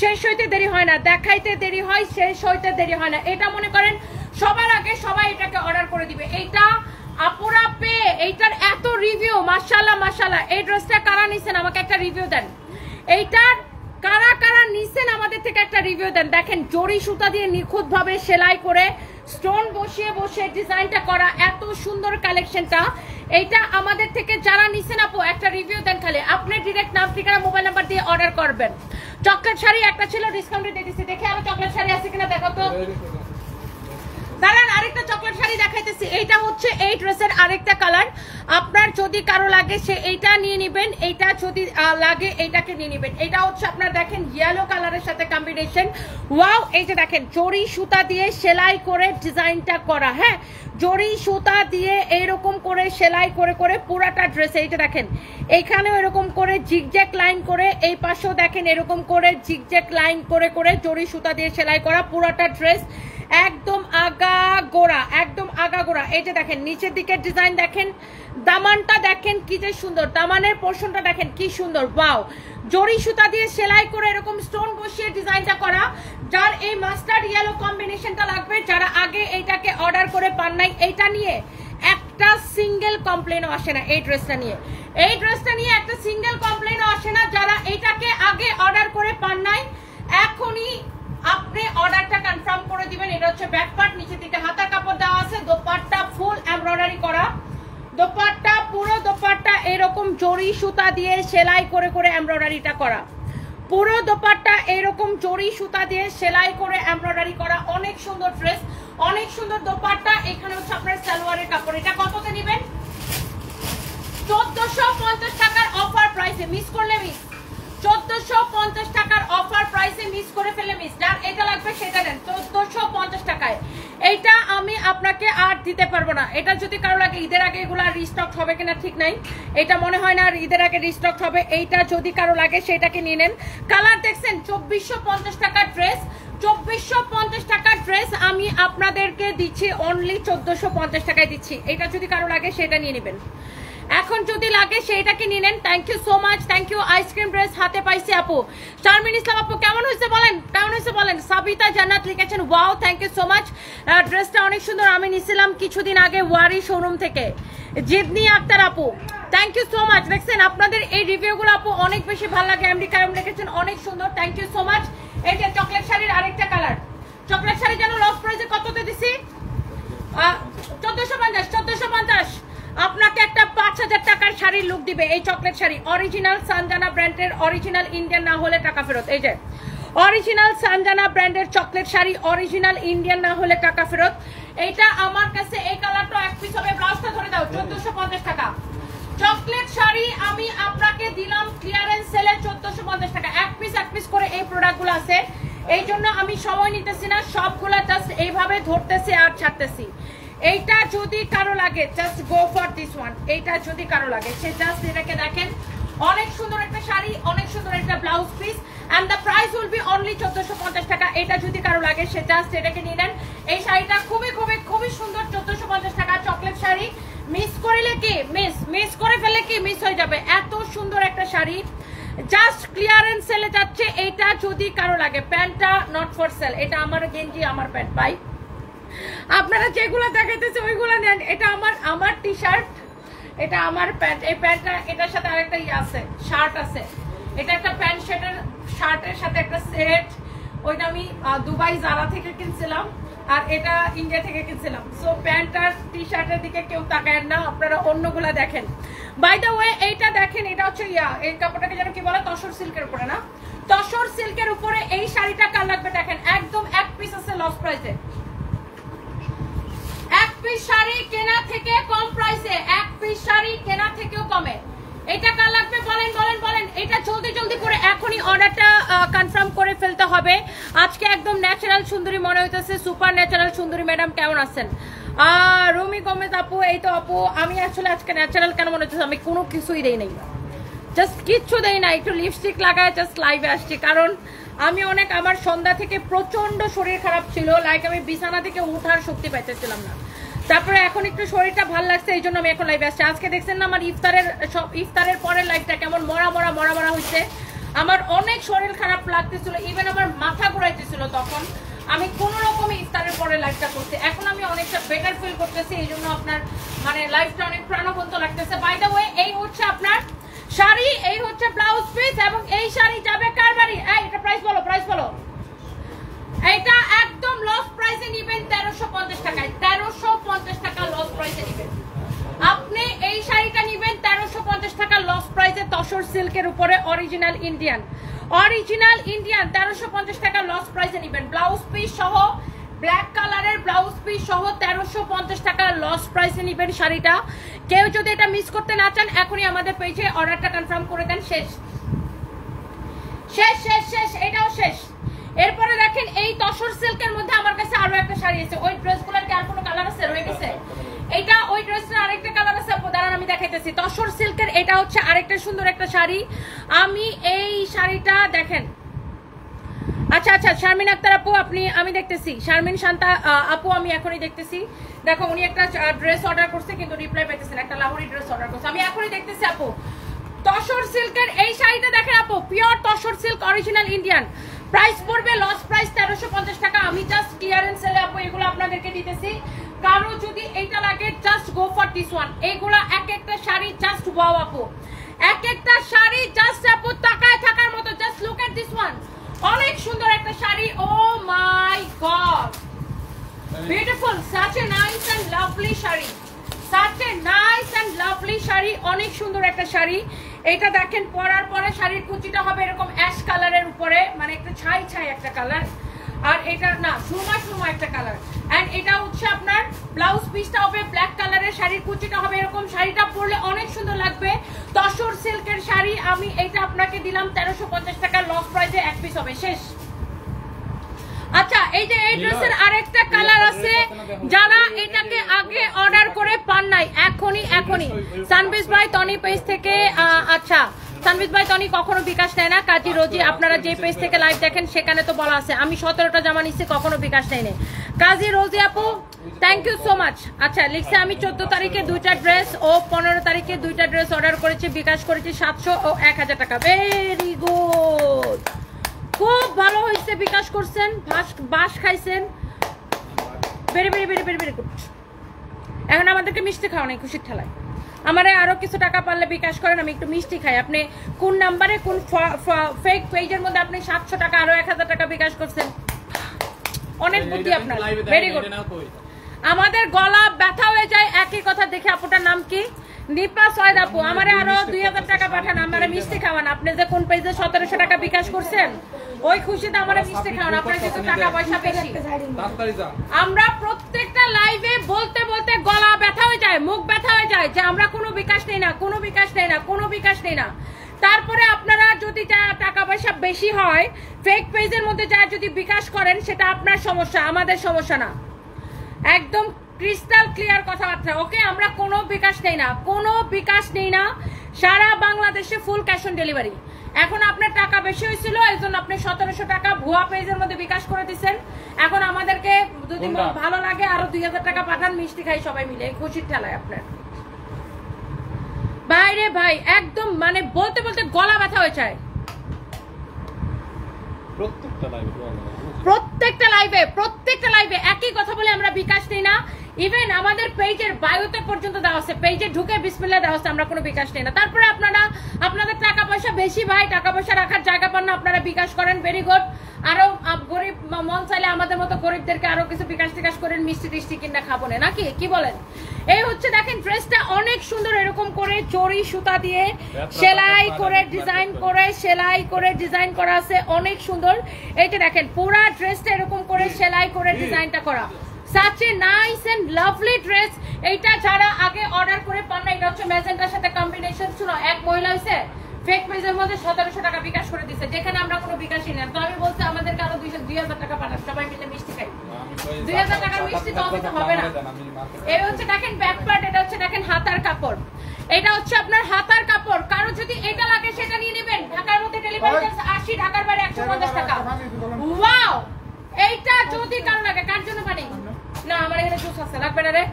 শেষ হইতে দেরি হয় না। দেখাইতে দেরি হয়, শেষ হইতে দেরি হয় না। এটা মনে করেন সবার আগে সবাই এটাকে অর্ডার করে দিবে। এইটা আপুরা পেয়ে, এইটার এত রিভিউ, মাশাআল্লাহ মাশাআল্লাহ। এই ড্রেসটা কারা নিছেন আমাকে একটা রিভিউ দেন। এইটার কারা কারা নিছেন আমাদের থেকে একটা রিভিউ দেন। দেখেন জরি সুতা দিয়ে নিখুঁত ভাবে সেলাই করে স্টোন বসিয়ে বসিয়ে ডিজাইনটা করা, এত সুন্দর কালেকশনটা। এইটা আমাদের থেকে যারা নিছেন আপু একটা রিভিউ দেন খালি। আপনি ডিরেক্ট নাম, ঠিকানা, মোবাইল নাম্বার দিয়ে অর্ডার করবেন। চকলেট শাড়ি একটা ছিল, ডিসকাউন্টে দিয়ে দিচ্ছি। দেখে আরো চকলেট শাড়ি আছে কিনা দেখো তো। দাঁড়ান, আরেকটা চকলেট শাড়ি দেখাইতেছি। এইটা হচ্ছে এই ড্রেসের আরেকটা কালার। আপনার যদি কারো লাগে সে এইটা নিয়ে নেবেন, এইটা যদি লাগে এইটাকে নিয়ে নেবেন। এটা হচ্ছে আপনার দেখেন ইয়েলো কালারের সাথে কম্বিনেশন। ওয়াও, এই যে দেখেন জরি সুতা দিয়ে সেলাই করে ডিজাইনটা করা। হ্যাঁ, জরি সুতা দিয়ে এইরকম করে সেলাই করে করে পুরাটা ড্রেসে। এইটা দেখেন এইখানেও এরকম করে জিগজ্যাগ লাইন করে, এই পাশেও দেখেন এরকম করে জিগজ্যাগ লাইন করে করে জরি সুতা দিয়ে সেলাই করা পুরাটা ড্রেস। একদম আগাগোড়া, একদম আগাগোড়া। এই যে দেখেন নিচের দিকের ডিজাইন দেখেন, দামানটা দেখেন কি যে সুন্দর, দামানের পোর্শনটা দেখেন কি সুন্দর। ওয়াও, জরি সুতা দিয়ে সেলাই করে এরকম স্টোন বসিয়ে ডিজাইনটা করা। যার এই মাস্টার্ড ইয়েলো কম্বিনেশনটা লাগবে, যারা আগে এইটাকে অর্ডার করে পান নাই, এইটা নিয়ে একটা সিঙ্গেল কমপ্লেনও আসে না। এই ড্রেসটা নিয়ে, এই ড্রেসটা নিয়ে একটা সিঙ্গেল কমপ্লেনও আসে না। যারা এইটাকে আগে অর্ডার করে পান নাই, এখনই আপনি অর্ডারটা কনফার্ম করে দিবেন। এটা হচ্ছে ব্যাক পার্ট, নিচে থেকে হাতার কাপড় দেওয়া আছে। দোপাট্টা ফুল এমব্রয়ডারি করা। দোপাট্টা পুরো দোপাট্টা এরকম জরি সুতা দিয়ে সেলাই করে করে এমব্রয়ডারিটা করা। পুরো দোপাট্টা এরকম জরি সুতা দিয়ে সেলাই করে এমব্রয়ডারি করা। অনেক সুন্দর ড্রেস, অনেক সুন্দর দোপাট্টা। এখানে হচ্ছে আপনার সালোয়ারের কাপড়। এটা কততে নেবেন? 1450 টাকার অফার প্রাইসে। মিস করলে মিস। 1450 টাকার অফার প্রাইসে মিস করে ফেলে মিস। যার এটা লাগবে সেটা দেন 1450 টাকায়। এইটা এটা যদি কারো লাগে ঈদের আগে এগুলো রিস্টক হবে কিনা ঠিক নাই, এটা মনে হয় না আর ঈদের আগে রিস্টক হবে। এইটা যদি কারো লাগে সেটাকে নিয়ে নেন। কালার দেখছেন 2450 টাকার ড্রেস, 2450 টাকার ড্রেস আমি আপনাদেরকে দিচ্ছি অনলি 1450 টাকায় দিচ্ছি। এটা যদি কারো লাগে সেটা নিয়ে নেবেন, এখন যদি লাগে সেইটাকে নিয়ে নেন। Thank you so much, thank you. Ice cream dress হাতে পাইছি আপু। শারমিন ইসলাম আপু কেমন হয়েছে বলেন, কেমন হয়েছে বলেন। সাবিতা জান্নাত লিখেছেন wow, thank you so much. ড্রেসটা অনেক সুন্দর, আমি নিছিলাম কিছুদিন আগে ওয়ারি শোরুম থেকে। জিদনি আক্তার আপু থ্যাংক ইউ সো মাচ। দেখছেন আপনাদের এই রিভিউগুলো আপু অনেক বেশি ভালো লাগে। এমডি কায়ম লিখেছেন অনেক সুন্দর, থ্যাংক ইউ সো মাচ। এই যে চকলেট শাড়ির আরেকটা কালার, চকলেট শাড়ি যেন লস প্রাইসে কততে দিছি 1450 আপনাকে একটা 5000 টাকার শাড়ির লুক দিবে এই চকলেট শাড়ি। অরিজিনাল সানজানা ব্র্যান্ডের, অরিজিনাল ইন্ডিয়ান না হলে টাকা ফেরত। এই যে অরিজিনাল সানজানা ব্র্যান্ডের চকলেট শাড়ি, অরিজিনাল ইন্ডিয়ান না হলে টাকা ফেরত। এইটা আমার কাছে এই কালারটা এক পিস হবে, ব্লাউজটা ধরে দাও 1450 টাকা। চকলেট শাড়ি আমি আপনাকে দিলাম ক্লিয়ারেন্স সেলে 1450 টাকা। এক পিস করে এই প্রোডাক্টগুলো আছে, এই জন্য আমি সময় নিতেছি না, সবগুলা জাস্ট এইভাবে ধরতেছি আর ছাড়তেছি। এইটা যদি কারো লাগে just go for this one. এইটা যদি কারো লাগে সে জাস্ট এটাকে দেখেন, অনেক সুন্দর একটা শাড়ি, অনেক সুন্দর একটা blouse piece, and the price will be only 1450 টাকা। এটা যদি কারো লাগে সে জাস্ট এটাকে নিয়ে নেন। এই শাড়িটা খুবই সুন্দর, 1450 টাকা চকলেট শাড়ি। মিস করলে কি মিস করে ফেলে কি মিস হয়ে যাবে, এত সুন্দর একটা শাড়ি জাস্ট ক্লিয়ারেন্স সেলে যাচ্ছে। এইটা যদি কারো লাগে, প্যান্টটা নট ফর সেল, এটা আমার গেঞ্জি আমার প্যান্ট ভাই, আপনারা যেগুলো দেখাইতেছে ওইগুলো নেন। এটা আমার টি শার্ট, এটা আমার প্যান্ট, এই প্যান্টটা এটার সাথে আরেকটা আছে শার্ট আছে, এটা একটা প্যান্ট শার্টের সাথে একটা সেট, ওইটা আমি দুবাই জারা থেকে কিনছিলাম আর এটা ইন্ডিয়া থেকে কিনছিলাম। সো প্যান্ট আর টি শার্টের দিকে কেউ তাকায় না, আপনারা অন্যগুলা দেখেন। বাই দ্য ওয়ে এইটা দেখেন, এটা হচ্ছে এই কাপড়টাকে যেন কি বলে তসর সিল্কের উপরে না, তসর সিল্কের উপরে এই শাড়িটা কার লাগবে দেখেন, একদম এক পিস আছে লস প্রাইসে। এক পিস শাড়ি কেনা থেকে কম প্রাইসে, এক পিস শাড়ি কেনা থেকেও কমে। এটা কার লাগবে বলেন বলেন বলেন। এটা জলদি করে এখনই অর্ডারটা কনফার্ম করে ফেলতে হবে। আজকে একদম ন্যাচারাল সুন্দরী মনে হইতেছে, সুপার ন্যাচারাল সুন্দরী। ম্যাডাম কেমন আছেন? রুমি গোমেজ আপু এই তো আপু, আমি আসলে আজকে ন্যাচারাল কেন মনে হচ্ছে, আমি কোনো কিছুই দেই নাই, জাস্ট কিচ্ছু দেই না, একটু লিপস্টিক লাগায় জাস্ট লাইভে আসছি। কারণ আমি আমার সন্ধ্যা থেকে প্রচন্ড শরীর খারাপ ছিল, লাইক আমি বিছানা থেকে উঠার শক্তি পাইতেছিলাম না। তারপরে এখন একটু শরীরটা ভালো লাগছে, এই জন্য আমি এখন লাইভে আসছি। আজকে দেখছেন না আমার ইফতারের পরের লাইভটা কেমন মরা হয়েছে। আমার অনেক শরীর খারাপ লাগতেছিল, ইভেন আমার মাথা ঘুরাইতেছিল, তখন আমি কোন রকমই ইফতারের পরে লাইভটা করছি। এখন আমি অনেকটা বেটার ফিল করতেছি, এই জন্য আপনার লাইভটা অনেক প্রাণবন্ত লাগতেছে। বাই দ্য ওয়ে এই হচ্ছে আপনার শাড়ি, এই হচ্ছে ব্লাউজ পিস, এবং এই শাড়ি যাবে কার বাড়ি? এটা প্রাইস বলো। এইটা একদম লস প্রাইসে নিবেন 1350 টাকায়, 1350 টাকা লস প্রাইসে নিবেন আপনি। এই শাড়িটা নিবেন 1350 টাকা লস প্রাইসে, তসর সিল্কের উপরে অরিজিনাল ইন্ডিয়ান 1350 টাকা লস প্রাইসে নিবেন। ব্লাউজ পিস সহ, ব্ল্যাক কালারের ব্লাউজ পিস সহ 1350 টাকা লস প্রাইসে নিবেন শাড়িটা। কেউ যদি এটা মিস করতে না চান এখনই আমাদের পেজে অর্ডারটা কনফার্ম করে দেন। শেষ, এটাও শেষ। এরপরে দেখেন এই তসর সিল্কের মধ্যে আমার কাছে আরো একটা শাড়ি আছে। ওই ড্রেসগুলোর কি আর কোনো কালার আছে রয়ে গেছে? এটা ওই ড্রেসটার আরেকটা কালার আছে, দাঁড়ান আমি দেখাইতেছি। তসর সিল্কের এটা হচ্ছে আরেকটা সুন্দর একটা শাড়ি। আমি এই শাড়িটা দেখেন, আচ্ছা শারমিন আক্তার আপু আমি দেখতেছি, শারমিন শান্তা আপু আমি এখনই দেখতেছি। দেখো উনি একটা ড্রেস অর্ডার করছে কিন্তু রিপ্লাই পাইতেছেন, একটা লাহোরি ড্রেস অর্ডার করছে, আমি এখনই দেখতেছি আপু। তসর সিল্কের এই শাড়িটা দেখেন আপু, pure tussar silk original Indian, price পড়বে লস প্রাইস 1350 টাকা। আমি জাস্ট ক্লিয়ারেন্স সেলে আপু এগুলো আপনাদেরকে দিতেছি, কারো যদি এইটা লাগে just go for this one. এইগুলা এক একটা শাড়ি জাস্ট ওয়াও আপু, এক একটা শাড়ি জাস্ট আপু তাকায় থাকার মতো। Just look at this one, অনেক সুন্দর একটা sari. Oh my God, beautiful, such a nice and lovely sari, such a nice and lovely sari, অনেক সুন্দর একটা শাড়ি। এটা দেখেন পরার পরে শাড়ির কুচিটা হবে এরকম অ্যাশ কালারের উপরে, একটু ছাই একটা কালার, আর এটা না সুরমা একটা কালার। এন্ড এটা হচ্ছে আপনার ব্লাউজ পিসটা হবে ব্ল্যাক কালারের, শাড়ির কুচিটা হবে এরকম। শাড়িটা পরলে অনেক সুন্দর লাগবে, তসর সিল্কের শাড়ি। আমি এটা আপনাকে দিলাম 1350 টাকা লস প্রাইসে, এক পিস হবে। শেষ। আচ্ছা এই যে এই ড্রেসের আরেকটা কালার আছে, যারা এটাকে আগে অর্ডার করে পান নাই এখনই সানবিজ ভাই টনি পেজ থেকে আচ্ছা সানবিজ ভাই টনি কখনো বিকাশ নেয় না, কাজী রোজি আপনারা যে পেজ থেকে লাইভ দেখেন সেখানে তো বলা আছে আমি 17টা জামা নিচ্ছি কখনো বিকাশ নেই না। কাজী রোজি আপু থ্যাংক ইউ সো মাচ। আচ্ছা লিখছে আমি 14 তারিখে 2টা ড্রেস ও 15 তারিখে 2টা ড্রেস অর্ডার করেছি, বিকাশ করেছি 700 ও 1000 টাকা। ভেরি গুড, খুব ভালো হয়েছে, বিকাশ করছেন, বাস খাইছেন, very very very very very good. এখন আমাদেরকে মিষ্টি খাওয়া নেই খুশির ঠেলায়, আমারে আরো কিছু টাকা পারলে বিকাশ করেন, আমি একটু মিষ্টি খাই। আপনি কোন নাম্বারে কোন ফেক পেজের মধ্যে আপনি 700 টাকা আরো 1000 টাকা বিকাশ করছেন, অনেক বুদ্ধি আপনার, ভেরি গুড। আমাদের গলা ব্যথা হয়ে যায় একই কথা দেখে। আপুটার নাম কি? নিপা সয়দ আপু, আমারে আরো 2000 টাকা পাঠান, আমারে মিষ্টি খাওয়ান। আপনি যে কোন পেজে 1700 টাকা বিকাশ করছেন ওই খুশিতে আমারে মিষ্টি খাওয়ান, আপনার কিছু টাকা পয়সা বেশি। আমরা প্রত্যেকটা লাইভে বলতে বলতে গলা ব্যথা হয়ে যায়, মুখ ব্যথা হয়ে যায় যে আমরা কোনো বিকাশ নেই না, কোনো বিকাশ নেই না, কোনো বিকাশ নেই না। তারপরে আপনারা যদি টাকা পয়সা বেশি হয় ফেক পেজের মধ্যে যা যদি বিকাশ করেন সেটা আপনার সমস্যা, আমাদের সমস্যা না। একদম ক্রিস্টাল ক্লিয়ার কথাবার্তা, ওকে? আমরা কোনো বিকাশ নেই না, কোনো বিকাশ নেই না, সারা বাংলাদেশে ফুল ক্যাশ অন ডেলিভারি। এখন আপনার টাকা বেশি হয়েছিল এই জন্য আপনি 1700 টাকা ভুয়া পেজের মধ্যে বিকাশ করে দিচ্ছেন। এখন আমাদেরকে যদি ভালো লাগে আরো 2000 টাকা পাঠান, মিষ্টি খাই সবাই মিলে, খুশির ঠেলায় আপনার। বাইরে ভাই একদম মানে বলতে বলতে গলা ব্যথা হয়ে যায়। প্রত্যেকটা লাইভে একই কথা বলে আমরা বিকাশ নেই না। ইভেন আমাদের পেজের বায়োতে পর্যন্ত দেওয়া আছে, পেজে ঢুকে বিসমিল্লাহ দেওয়া আছে, আমরা কোনো বিকাশ নেই না। তারপরে আপনারা আপনাদের টাকা পয়সা বেশি ভাই, টাকা পয়সা রাখার জায়গা পান না, আপনারা বিকাশ করেন, ভেরি গুড। আরো গরিব মন চাইলে আমাদের মতো গরিবদেরকে আরো কিছু বিকাশ টিকাশ করেন, মিষ্টি টিষ্টি কিনা খাবো না, নাকি কি বলেন? এই হচ্ছে দেখেন ড্রেসটা অনেক সুন্দর, এরকম করে চড়ি সুতা দিয়ে সেলাই করে ডিজাইন করা আছে, অনেক সুন্দর। এইটা দেখেন পুরা ড্রেসটা এরকম করে সেলাই করে ডিজাইনটা করা, such a nice and lovely dress। এইটা যারা আগে অর্ডার করে পান না, এটা হচ্ছে ম্যাজেন্টার সাথে কম্বিনেশন ছিল। এক মহিলা হইছে ফেক পেজের মধ্যে 1700 টাকা বিকাশ করে দিয়েছে, যেখানে আমরা কোনো বিকাশই নেই। তো আমি বলছি আমাদেরকে আরো 2000 টাকা পাঠান, সবাই মিলে মিষ্টি খাই। 2000 টাকা মিষ্টি তো হবে না। এই হচ্ছে দেখেন ব্যাক পার্ট, এটা হচ্ছে দেখেন হাতার কাপড়, এটা হচ্ছে আপনার হাতার কাপড়। কারো যদি এটা লাগে সেটা নিয়ে নেবেন, ঢাকার মধ্যে ডেলিভারি চার্জ 80, ঢাকার বাইরে 150 টাকা। ওয়াও, এইটা যদি কারো লাগে, কার জন্য বানি না, আমার এখানে জুস আছে, লাগবে না রে।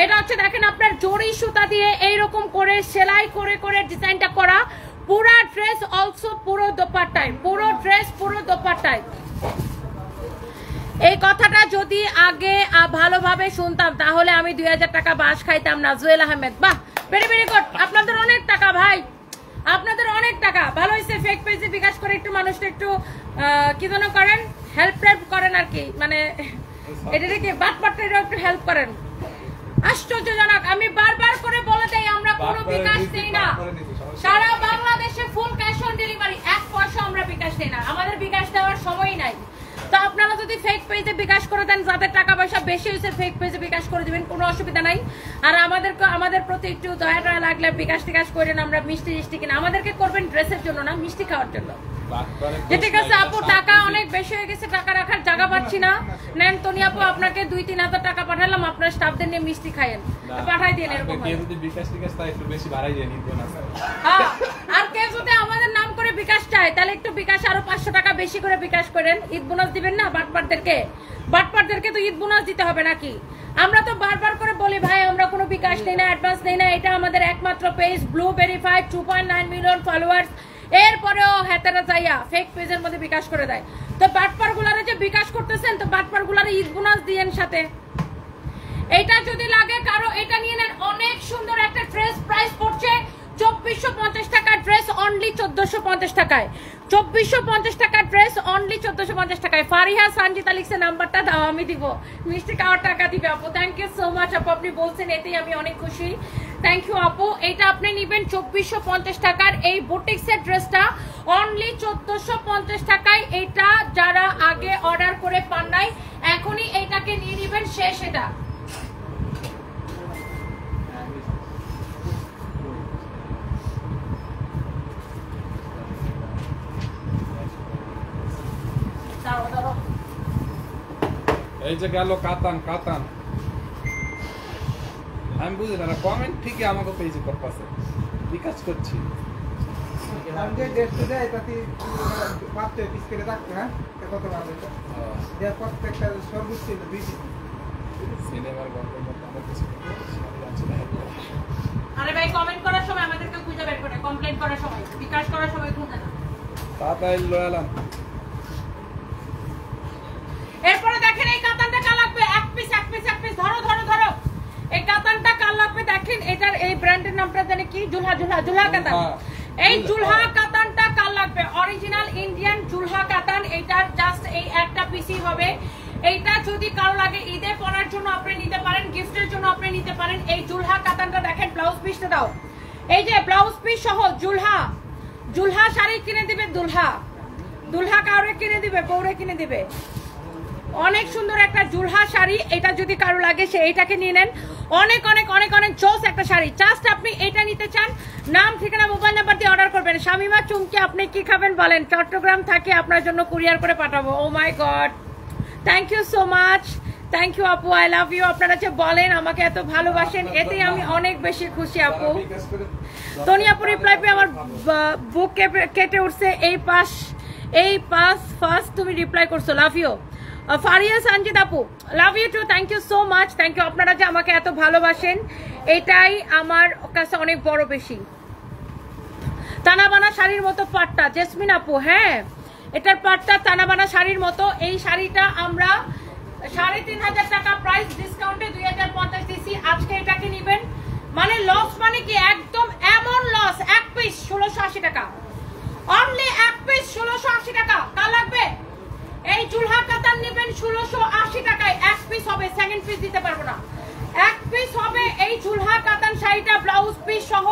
এটা হচ্ছে দেখেন আপনার জড়ি সুতা দিয়ে এইরকম করে সেলাই করে করে ডিজাইনটা করা, পুরা ড্রেস অলসো পুরো দোপাট্টায়, পুরো ড্রেস পুরো দোপাট্টায়। এই কথাটা যদি আগে ভালোভাবে শুনতাম তাহলে আমি 2000 টাকা বাস খাইতাম না। জুয়েল আহমেদ, বাহ, ভেরি ভেরি গুড। আপনাদের অনেক টাকা ভাই, আপনাদের অনেক টাকা। ভালো হয়েছে ফেক পেজে বিকাশ করে একটু মানুষটা একটু কি যেন করেন, হেল্প করেন আর কি, মানে এটাকে বাটপাটটা একটু হেল্প করেন। আশ্চর্যজনক, আমি বারবার করে বলে দেই আমরা কোনো বিকাশ দেই না, সারা বাংলাদেশে ফুল ক্যাশ অন ডেলিভারি, 1 পয়সা আমরা বিকাশ দেই না, আমাদের বিকাশ দেওয়ার সময় নাই। তো আপনারা যদি ফেক পেজে বিকাশ করে দেন, যাদের টাকা পয়সা বেশি হয়েছে ফেক পেজে বিকাশ করে দিবেন, কোনো অসুবিধা নাই। আর আমাদের প্রতি একটু দয়া টয়া লাগলে বিকাশ টিকাশ করেন, আমরা মিষ্টি টিষ্টি কিনা, আমাদেরকে করবেন ড্রেসের জন্য না, মিষ্টি খাওয়ার জন্য। ঠিক আছে আপু, টাকা অনেক বেশি হয়ে গেছে, টাকা রাখার জায়গা পাচ্ছি না, নেন তনি আপু আপনাকে 2-3 হাজার টাকা পাঠালাম, আপনার স্টাফদের নিয়ে মিষ্টি খাইয়েন, পাঠাই দিন। এরকম আর কেউ যদি আমাদের নাম করে বিকাশ চায় তাহলে একটু বিকাশ আরো 500 টাকা বেশি করে বিকাশ করেন। ঈদ বোনাস দিবেন না বাটপারদেরকে, তো ঈদ বোনাস দিতে হবে নাকি? আমরা তো বারবার করে বলি ভাই আমরা কোনো বিকাশ নেই না, অ্যাডভান্স নেই না, এটা আমাদের একমাত্র page, blue verified, 2.9 million followers. এরপরেও হেতারা যাইয়া ফেক পেজের মধ্যে বিকাশ করে দেয়। তো বাটপার গুলারে যে বিকাশ করতেছেন, তো বাটপার গুলারে ঈদ বোনাস দিয়েন সাথে। এটা যদি লাগে কারো, এটা নিয়ে নেন, অনেক সুন্দর একটা ড্রেস, প্রাইস পড়ছে 2450 টাকার ড্রেস অনলি 1450 টাকায়, 2450 টাকার ড্রেস অনলি 1450 টাকায়। ফারিহা সানজিতা লিখছে নাম্বারটা দাও, আমি দিব, মিষ্টি খাওয়ার টাকা দিবে আপু। থ্যাংক ইউ সো মাচ আপু, আপনি বলছেন এতেই আমি অনেক খুশি, থ্যাংক ইউ আপু। এটা আপনি নিবেন 2450 টাকার এই বুটিক্সের ড্রেসটা অনলি 1450 টাকায়। এটা যারা আগে অর্ডার করে পান নাই এখনই এইটাকে নিয়ে নিবেন, শেষ এটা। এই যে গেল কাতান, আমি বুঝি না, কমেন্ট ঠিকই আমাকে পেয়েছি করতেছে, বিকাশ করছি। আমি যে দেখতে যাই তাতে পাঁচটা পিস করে রাখতে, হ্যাঁ কত পারবে এটা প্রত্যেকটা সর্বোচ্চ 2 পিস। সিনেমার গল্পের মতো আমার কিছু আছে না। আরে ভাই কমেন্ট করার সময় আমাদেরকে খুঁজে বের করে, কমপ্লেইন করার সময়, বিকাশ করার সময় খুঁজে না। তাড়াতাড়ি লয়ালাম। এরপরে দেখেন এই কাতানটা কার লাগবে, এক পিস ধরো ধরো ধরো। এই কাতানটা কার লাগবে দেখেন, এটার এই ব্র্যান্ডের নামটা জানি কি, জুলহা কাতান। এই জুলহা কাতানটা কার লাগবে, অরিজিনাল ইন্ডিয়ান জুলহা কাতান। এটার জাস্ট এই একটা পিসই হবে। এইটা যদি কারো লাগে ঈদে পরার জন্য আপনি নিতে পারেন, গিফটের জন্য আপনি নিতে পারেন। এই জুলহা কাতানটা দেখেন, ব্লাউজ পিসটা দাও। এই যে ব্লাউজ পিস সহ জুলহা শাড়ি কিনে দিবে, দুলহা কাউরে কিনে দিবে, বউরে কিনে দিবে। অনেক সুন্দর একটা জুলহা শাড়ি। এটা যদি কারো লাগে সে এইটাকে নিয়ে নেন। অনেক অনেক অনেক অনেক জোস একটা শাড়ি। জাস্ট আপনি এটা নিতে চান, নাম ঠিকানা মোবাইল নাম্বার দিয়ে অর্ডার করবেন। শামিমা চুমকি আপনি কি খাবেন বলেন, চট্টগ্রাম থাকে আপনার জন্য কুরিয়ার করে পাঠাবো। Oh my God, thank you so much, thank you আপু, আই লাভ ইউ। আপনারা যে বলেন আমাকে এত ভালোবাসেন, এতেই আমি অনেক বেশি খুশি আপু। তনি আপু রিপ্লাই পেয়ে আমার বুক কেটে উঠছে। এই পাস ফার্স্ট তুমি রিপ্লাই করছো, লাভ ইউ। ফারিয়া সঞ্জিত আপু, love you too, thank you so much, thank you. আপনারা যে আমাকে এত ভালোবাসেন এটাই আমার কাছে অনেক বড় বেশি। তানাবানা শাড়ির মতো পাটটা, জেসমিন আপু, হ্যাঁ এটার পাটটা তানাবানা শাড়ির মতো। এই শাড়িটা আমরা 3500 টাকা প্রাইস, ডিসকাউন্টে 2050 দিছি। আজকে এটাকে নিবেন মানে লস, মানে কি একদম এমন লস। এক পিস 1680 টাকা, অনলি এক পিস 1680 টাকা। কার লাগবে এই জুলহা কাতান নেবেন 1680 টাকায়। এক পিস হবে, সেকেন্ড পিস দিতে পারবো না। এক পিস হবে এই জুলহা কাতান শাড়িটা, ব্লাউজ পিস সহ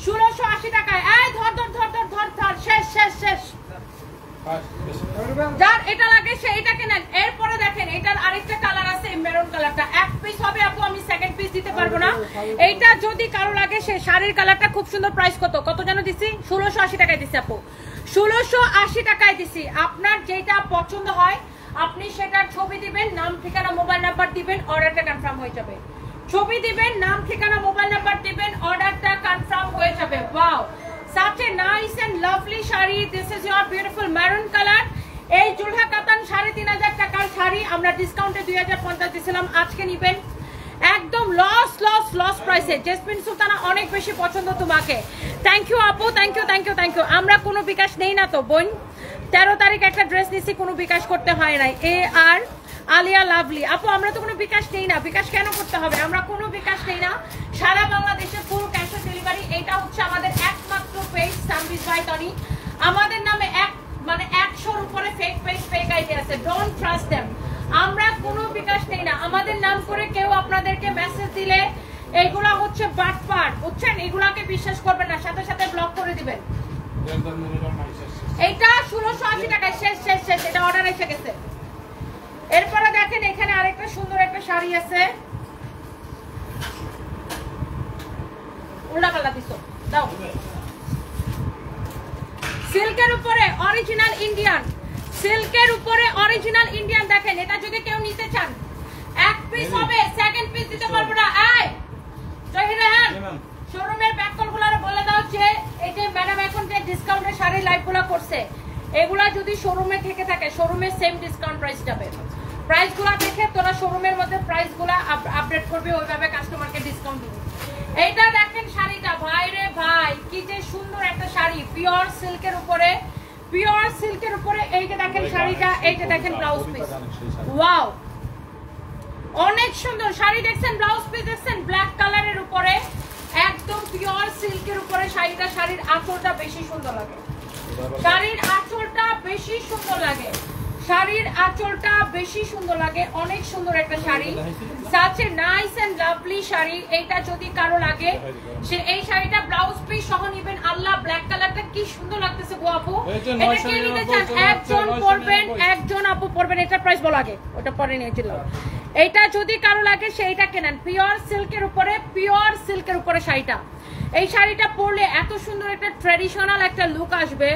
1680 টাকায়। এই ধর ধর ধর ধর ধর ধর, শেষ শেষ শেষ। যার এটা লাগে সে এটাকে নেন। এরপরে দেখেন এটার আরেকটা কালার আছে, মেরুন কালারটা। এক পিস হবে আপু, আমি সেকেন্ড পিস দিতে পারবো না। এইটা যদি কারো লাগে সে শাড়ির কালারটা খুব সুন্দর। প্রাইস কত যেন দিছি, 1680 টাকায় দিছি আপু, 1680 টাকায় দিছি। আপনার যেটা পছন্দ হয় আপনি সেটার ছবি দিবেন, নাম ঠিকানা মোবাইল নাম্বার দিবেন, অর্ডারটা কনফার্ম হয়ে যাবে। ছবি দিবেন, নাম ঠিকানা মোবাইল নাম্বার দিবেন, অর্ডারটা কনফার্ম হয়ে যাবে। Wow, such a nice and lovely sari. this is your beautiful maroon color। এই জুলহা কাতান 3500 টাকার শাড়ি আমরা ডিসকাউন্টে 2050 দিছিলাম। আজকে নিবেন একদম লস প্রাইসে। জেসমিন সুলতানা অনেক বেশি পছন্দ তোমাকে, থ্যাংক ইউ আপু, thank you thank you thank you. আমরা কোনো বিকাশ নেই না তো বোন, 13 তারিখ একটা ড্রেস নিছি, কোনো বিকাশ করতে হয় নাই। এ আর আলিয়া লাভলি আপু, আমরা তো কোনো বিকাশ নেই না। বিকাশ কেন করতে হবে, আমরা কোনো বিকাশ নেই না। সারা বাংলাদেশে ফুল ক্যাশ অন ডেলিভারি। এটা হচ্ছে আমাদের একমাত্র পেজ সার্ভিস বাই টনি। আমাদের নামে 100-র উপরে ফেক পেজ, ফেক আইডি আছে, ডোন্ট ট্রাস্ট দেম। আমরা কোনো বিকাশ নেই না। আমাদের নাম করে কেউ আপনাদেরকে মেসেজ দিলে এইগুলা হচ্ছে বাটপার, বুঝছেন? এগুলাকে বিশ্বাস করবেন না, সাথে সাথে ব্লক করে দিবেন। এইটা 1680 টাকায় শেষ শেষ শেষ, এটা অর্ডার এসে গেছে। এরপরে দেখেন এখানে আরেকটা সুন্দর একটা শাড়ি আছে, উল্টা পাল্লা দিছো দাও। সিল্কের উপরে অরিজিনাল ইন্ডিয়ান, সিল্কের উপরে অরিজিনাল ইন্ডিয়ান। দেখেন এটা যদি কেউ নিতে চান এক পিস হবে, সেকেন্ড পিস দিতে পারবো না। এই জহিরান শোরুমের ব্যাককলগুলোরে বলে দাও যে এই যে ম্যাডাম এখন যে ডিসকাউন্টের শাড়ি লাইভগুলো করছে এগুলা যদি শোরুমে থেকে থাকে শোরুমে সেম ডিসকাউন্ট প্রাইস যাবে। প্রাইসগুলো দেখে তোরা শোরুমের মধ্যে প্রাইসগুলো আপডেট করবে, ওইভাবে কাস্টমারকে ডিসকাউন্ট দিবে। এইটা দেখেন শাড়িটা, ভাই রে ভাই কি যে সুন্দর একটা শাড়ি, পিওর সিল্কের উপরে, পিওর সিল্কের উপরে। এই যে দেখেন শাড়িটা, এই যে দেখেন ব্লাউজ পিস, ওয়াও অনেক সুন্দর শাড়ি। দেখছেন ব্লাউজ পিস, দেখছেন ব্ল্যাক কালারের উপরে, একদম পিওর সিল্কের উপরে শাড়িটা। শাড়ির আঁচলটা বেশি সুন্দর লাগে, শাড়ির আঁচলটা বেশি সুন্দর লাগে, শাড়ির আঁচলটা বেশি সুন্দর লাগে। অনেক সুন্দর একটা sari, such a nice and lovely sari. এইটা যদি কারো লাগে সে এই শাড়িটা ব্লাউজ পিস সহ নেবেন। আল্লাহ ব্ল্যাক কালারটা কি সুন্দর লাগতেছে গো আপু। এটা কে নিতে চান? একজন পরবেন, একজন আপু পরবেন। এটার প্রাইস বলা আগে, ওটা পরে নিয়েছিলাম। এইটা যদি কারো লাগে সেইটা কেনেন। পিওর সিল্কের উপরে, পিওর সিল্কের উপরে শাড়িটা। এই শাড়িটা পরলে এত সুন্দর একটা ট্র্যাডিশনাল একটা লুক আসবে,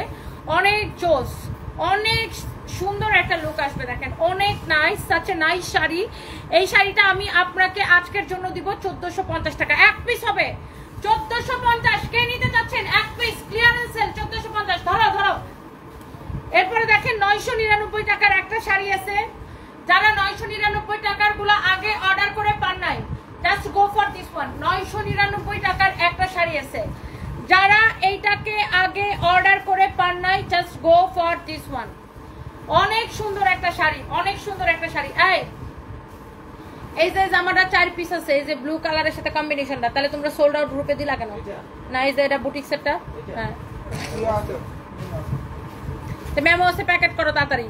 অনেক জোস, অনেক সুন্দর একটা লুক আসবে। দেখেন অনেক nice, such a nice sari. এই শাড়িটা আমি আপনাকে আজকের জন্য দিব 1450 টাকা। এক পিস হবে 1450। কে নিতে যাচ্ছেন? এক পিস ক্লিয়ারেন্স সেল 1450। ধরো ধরো। এরপরে দেখেন 999 টাকার একটা শাড়ি আছে। যারা 999 টাকার গুলো আগে অর্ডার করে পান নাই, just go for this one. 999 টাকার একটা শাড়ি আছে, যারা এইটাকে আগে অর্ডার করে পান নাই, just go for this one. অনেক সুন্দর একটা শাড়ি, অনেক সুন্দর একটা শাড়ি। এই যে জামাটা 4 পিস আছে, এই যে ব্লু কালারের সাথে কম্বিনেশনটা, তাহলে তোমরা সোল্ড আউট গ্রুপে দিলা কেন? না এই যে এটা বুটিক সেটটা, হ্যাঁ মেমো আছে, প্যাকেট করো তাড়াতাড়ি।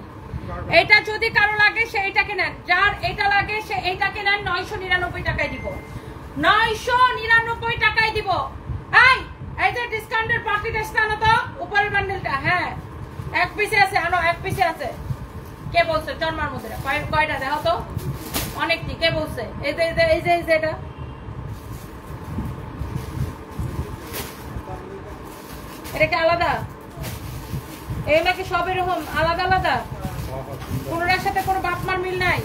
এটা যদি কারো লাগে সে এইটাকে নেন, যার এটা লাগে সে এইটাকে নেন। 999 টাকায় দিব, 999 টাকায় দিব। এই যে ডিসকাউন্টের পার্টি ড্রেসটা আনো তো, উপরের বান্ডেলটা। হ্যাঁ এক পিসে আছে, আনো এক পিসে আছে। কে বলছে চরমার মধ্যে? কয়টা দেখো তো, অনেকটি। কে বলছে? এই যে এই যে এই যে এটা এটা কি আলাদা? এগুলা কি সব এরকম আলাদা আলাদা? কোনোটার সাথে কোনো বাপমার মিল নাই।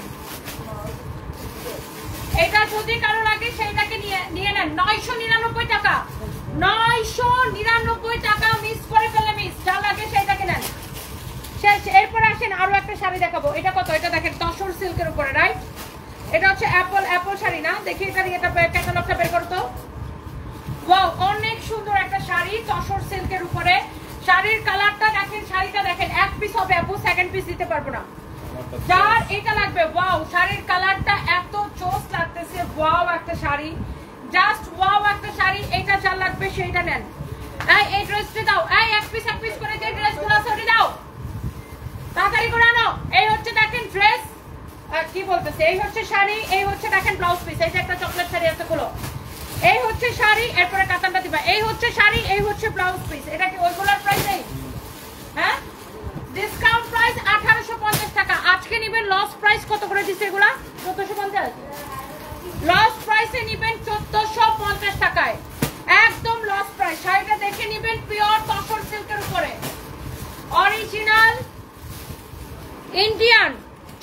এটা যদি কারো লাগে সেইটাকে নিয়ে নেন। 999 টাকা, 999 টাকা। মিস করে ফেলে মিস, যা লাগে সেইটাকে নেন। শেষ। এরপর আসেন আরো একটা শাড়ি দেখাবো। এটা কত? এটা দেখেন তসর সিল্কের উপরে, রাইট? এটা হচ্ছে অ্যাপল শাড়ি না? দেখি এটা ক্যাটালগটা বের করতো। ওয়াও, অনেক সুন্দর একটা শাড়ি তসর সিল্কের উপরে। শাড়ির কালারটা দেখেন, শাড়িটা দেখেন। এক পিস হবে আপু, সেকেন্ড পিস দিতে পারবো না। যার এটা লাগবে, ওয়াও, শাড়ির কালারটা এত জোস লাগতেছে। ওয়াও একটা শাড়ি, জাস্ট ওয়াও একটা শাড়ি। এটা যার লাগবে সেইটা নেন। এই ড্রেসটা দাও, এক পিস করে যে ড্রেসগুলো আছে ওটা দাও, তাড়াতাড়ি করে আনো। এই হচ্ছে দেখেন ড্রেস, কি বলতেছে, এই হচ্ছে শাড়ি, এই হচ্ছে দেখেন ব্লাউজ পিস। এই যে একটা চকলেট শাড়ি আছে, গুলো এই হচ্ছে শাড়ি, এরপরে কাতানটা দিবা। এই হচ্ছে শাড়ি, এই হচ্ছে ব্লাউজ পিস। এটা কি ওইগুলোর প্রাইস নেই? হ্যাঁ, ডিসকাউন্ট প্রাইস 1850 টাকা। আজকে নিবেন লস প্রাইস কত করে দিছে এগুলা? 1450। লস প্রাইসে নিবেন 1450 টাকায়, একদম লস প্রাইস। শাড়িটা দেখে নিবেন, পিওর তসর সিল্কের উপরে, অরিজিনাল ইন্ডিয়ান।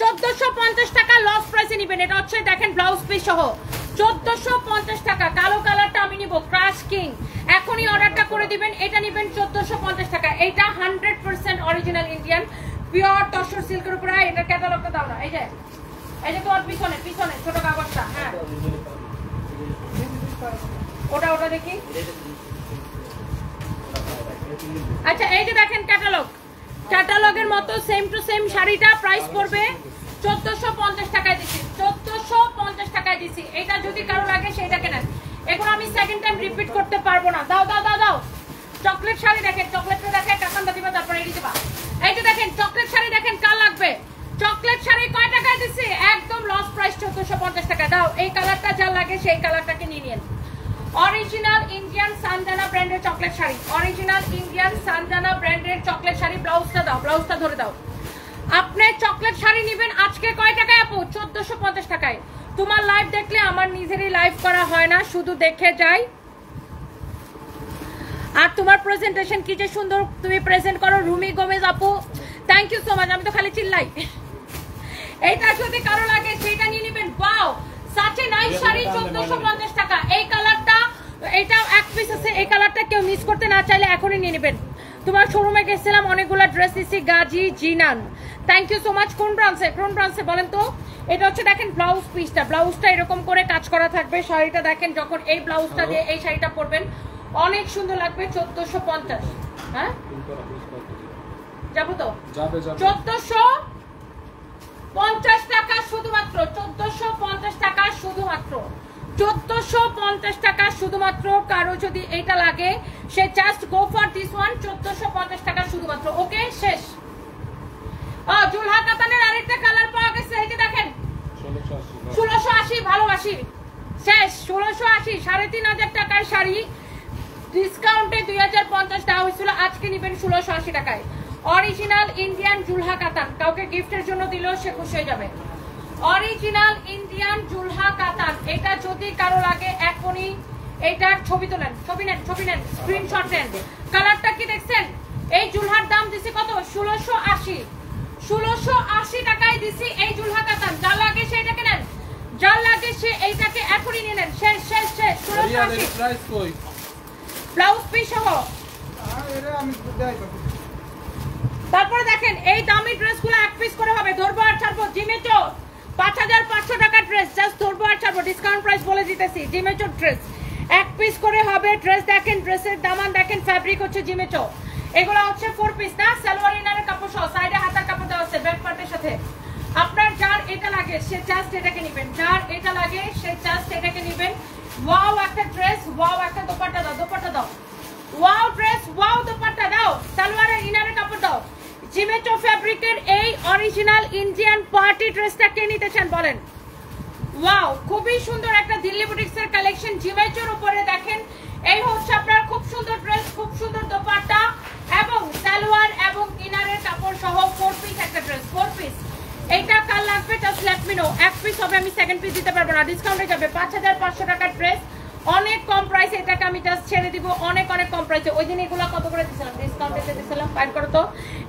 1450 টাকা লস প্রাইসে নিবেন। এটা হচ্ছে দেখেন ব্লাউজ পিস সহ 1450 টাকা। কালো কালারটা আমি নিব, ক্রাশ কিং। এখনই অর্ডারটা করে দিবেন। এটা নিবেন 1450 টাকা। এটা 100% অরিজিনাল ইন্ডিয়ান পিওর তসর সিল্কের উপরে। এটা ক্যাটালগটা দাও না। এই যে তোমার পিছনে পিছনে ছোট কাগজটা। হ্যাঁ ওটা দেখি। আচ্ছা এই যে দেখেন ক্যাটালগের মতো সেম টু সেম শাড়িটা প্রাইস পড়বে 1450 টাকায় দিচ্ছি, 1450 টাকায় দিচ্ছি। এটা যদি কারো লাগে সেইটাকে নেন। এখন আমি সেকেন্ড টাইম রিপিট করতে পারবো না। দাও দাও দাও দাও। চকলেট শাড়ি দেখেন, চকলেটটা দেখে কাকানটা দিবা, তারপরে এটি দিবা। এই যে দেখেন চকলেট শাড়ি দেখেন, কার লাগবে? চকলেট শাড়ি কয় টাকায় দিচ্ছি? একদম লস প্রাইস 1450 টাকা। দাও এই কালারটা যা লাগে সেই কালারটাকে নিয়ে নিন। অরিজিনাল ইন্ডিয়ান সানজানা ব্র্যান্ডের chocolate sari, original Indian Sanjana ব্র্যান্ডের চকলেট শাড়ি। ব্লাউজটা দাও, ব্লাউজটা ধরে দাও। আপনি চকলেট শাড়ি নেবেন আজকে কয় টাকায় আপু? 1450 টাকায়। তোমার লাইভ দেখলে আমার নিজেরই লাইভ করা হয় না, শুধু দেখে যাই। আর তোমার প্রেজেন্টেশন কি যে সুন্দর তুমি প্রেজেন্ট করো রুমি গোমেজ আপু, থ্যাংক ইউ সো মাচ। আমি তো খালি চিল্লাই। এইটা যদি কারো লাগে সেটা নিয়ে নেবেন। ওয়াও, সাচে নাইস শাড়ি 1450 টাকা। এই কালারটা, এটা এক পিস আছে। এই কালারটা কেউ মিস করতে না চাইলে এখনই নিয়ে নেবেন। তোমার শোরুমে গেছিলাম, অনেকগুলো ড্রেস দিচ্ছি। Gazi Jinan, thank you so much. কোন ব্রাঞ্চে বলেন তো? এটা হচ্ছে দেখেন ব্লাউজ পিসটা, ব্লাউজটা এরকম করে কাজ করা থাকবে। শাড়িটা দেখেন, যখন এই ব্লাউজটা দিয়ে এই শাড়িটা পরবেন অনেক সুন্দর লাগবে। 1450। হ্যাঁ যাবো তো, 1450 টাকা শুধুমাত্র, 1450 টাকা শুধুমাত্র, 1450 টাকা শুধুমাত্র। কারো যদি এইটা লাগে সে just go for this one. 1450 টাকা শুধুমাত্র। ওকে, শেষ। জুলহা কাতানের আরেকটা কালার পাওয়া গেছে। এই যে দেখেন 1680, ভালোবাসি। শেষ, 1680, 3500 টাকার শাড়ি। ডিসকাউন্টে 2050 দেওয়া হয়েছিল, আজকে নিবেন 1680 টাকায়। অরিজিনাল ইন্ডিয়ান জুলহা কাতান, কাউকে গিফটের জন্য দিলেও সে খুশি হয়ে যাবে। অরিজিনাল ইন্ডিয়ান জুলহা কাতান। এটা যদি কারো লাগে এখনই এইটার ছবি তোলেন, ছবি নেন, স্ক্রিনশট নেন। কালারটা কি দেখছেন? এই জুলহার দাম দিছি কত? 1680। 1680 টাকায় দিছি এই জুলহা কাতান। যার লাগে সেটাকে নেন, যার লাগে সে এইটাকে এখনই নিয়ে নেন। শেষ শেষ শেষ। 1680 প্রাইস কই? ব্লাউজ পিস সহ। এটা আমি দেই তো। তারপরে দেখেন এই দামি ড্রেসগুলো এক পিস করে হবে, ধরবো আর ছাড়বো। জিমেচো 5500 টাকা ড্রেস, জাস্ট ধরবো আর ছাড়বো, ডিসকাউন্ট প্রাইস বলে দিতেছি। জিমেচো ড্রেস এক পিস করে হবে। ড্রেস দেখেন, ড্রেসের দামান দেখেন, ফ্যাব্রিক হচ্ছে জিমেচো। এগুলো হচ্ছে 4 পিস না, সালোয়ার ইনারের কাপড় সহ, সাইডে হাতার কাপড় দেওয়া আছে ব্যাক পার্টের সাথে। আপনার যার এটা লাগে সে জাস্ট এটাকে নেবেন, যার এটা লাগে সে জাস্ট এটাকে নেবেন। ওয়াও একটা ড্রেস, ওয়াও একটা দোপাট্টা দাও, দোপাট্টা দাও। ওয়াও ড্রেস, ওয়াও দোপাট্টা দাও, সালোয়ারের ইনারের কাপড় দাও। জিমেচো ফ্যাব্রিকের এই অরিজিনাল ইন্ডিয়ান পার্টি ড্রেসটা কে নিতে চান বলেন? ওয়াও, খুবই সুন্দর একটা দিল্লি বুটিক্সের কালেকশন জিমেচোর উপরে দেখেন। এই হচ্ছে আপনার খুব সুন্দর ড্রেস, খুব সুন্দর দোপাট্টা এবং সালোয়ার এবং ইনারের কাপড় সহ 4 পিস একটা ড্রেস, 4 পিস। এইটা কাল লাগবে জাস্ট লেট মি নো। এক পিস হবে, আমি সেকেন্ড পিস দিতে পারবো না, ডিসকাউন্টে যাবে। 5500 টাকার ড্রেস, অনেক কম প্রাইসে এটাকে আমি জাস্ট ছেড়ে দিব, অনেক অনেক কম প্রাইসে। ওই দিন এগুলো কত করে দিছিলাম? ডিসকাউন্টে দিছিলাম, ফাইন করো তো।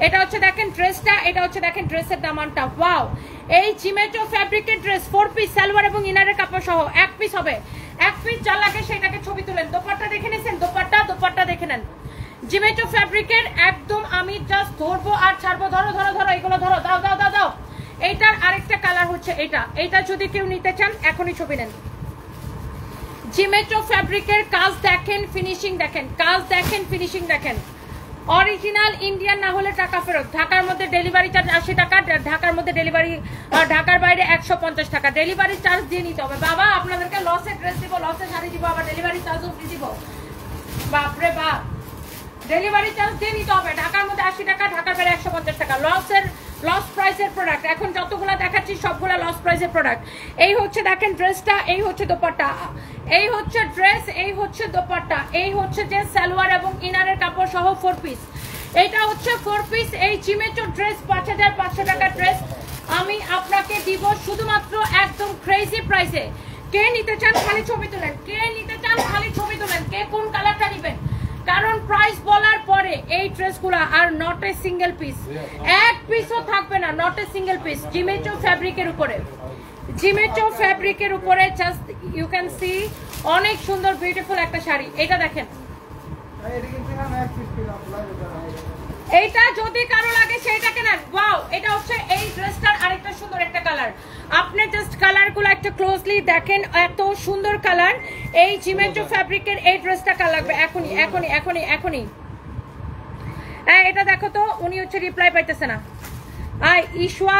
এটা হচ্ছে দেখেন ড্রেসটা, এটা হচ্ছে দেখেন ড্রেসের দামানটা। ওয়াও, এই জিমেচো ফ্যাব্রিকের ড্রেস 4 পিস, সালোয়ার এবং ইনারের কাপড় সহ এক পিস হবে। এক পিস যা লাগে সেটাকে ছবি তুলেন। দোপাট্টা দেখে নিছেন? দোপাট্টা, দোপাট্টা দেখে নেন। জিমেচো ফ্যাব্রিকের একদম আমি জাস্ট ধরবো আর ছাড়বো। ধরো ধরো ধরো, এগুলো ধরো, দাও দাও দাও দাও। এইটার আরেকটা কালার হচ্ছে এটা। এইটা যদি কেউ নিতে চান এখনই ছবি নেন। জিমেচো ফ্যাব্রিকের কাজ দেখেন, ফিনিশিং দেখেন, কাজ দেখেন, ফিনিশিং দেখেন। অরিজিনাল ইন্ডিয়ান না হলে টাকা ফেরত। ঢাকার মধ্যে ডেলিভারি চার্জ 80 টাকা, ঢাকার মধ্যে ডেলিভারি, ঢাকার বাইরে 150 টাকা ডেলিভারি চার্জ দিয়ে নিতে হবে। বাবা আপনাদেরকে লসে ড্রেস দিব, লসে শাড়ি দিব, আবার ডেলিভারি চার্জও ফ্রি দিব। বাপরে বাপ, ডেলিভারি চার্জ দিয়ে নিতে হবে। ঢাকার মধ্যে 80 টাকা, ঢাকার বাইরে 150 টাকা। লস প্রাইসের প্রোডাক্ট। এখন যতগুলো দেখাচ্ছি সবগুলো লস প্রাইসের প্রোডাক্ট। এই হচ্ছে দেখেন ড্রেসটা, এই হচ্ছে দোপাট্টা, এই হচ্ছে ড্রেস, এই হচ্ছে দোপাট্টা, এই হচ্ছে যে সালোয়ার এবং ইনারের কাপড় সহ 4 পিস। এটা হচ্ছে 4 পিস। এই জিমেচো ড্রেস 5500 টাকার ড্রেস আমি আপনাকে দিব শুধুমাত্র একদম ক্রেজি প্রাইসে। কে নিতে চান খালি ছবি তোলেন, কে নিতে চান খালি ছবি তোলেন, কে কোন কালারটা নেবেন। কারণ প্রাইস বলার পরে এই ড্রেসগুলো are not a single piece, এক পিসও থাকবে না, নট এ সিঙ্গেল পিস। জিমেচো ফ্যাব্রিকের উপরে, জিমেচো ফ্যাব্রিকের উপরে জাস্ট ইউ ক্যান সি অনেক সুন্দর বিউটিফুল একটা শাড়ি। এটা দেখেন, এটা কিন্তু না এক পিস করে লাগবে। এইটা যদি কারো লাগে সেইটাকে নেন। ওয়াও, এটা হচ্ছে এই ড্রেসটার আরেকটা সুন্দর একটা কালার। আপনি জাস্ট কালারগুলো একটা ক্লোজলি দেখেন, এত সুন্দর কালার। এই জিমেচো ফ্যাব্রিকের এই ড্রেসটা কার লাগবে এখনই এখনই এখনই এখনই। হ্যাঁ এটা দেখো তো, উনি হচ্ছে রিপ্লাই পাইতেছে না। ইশুয়া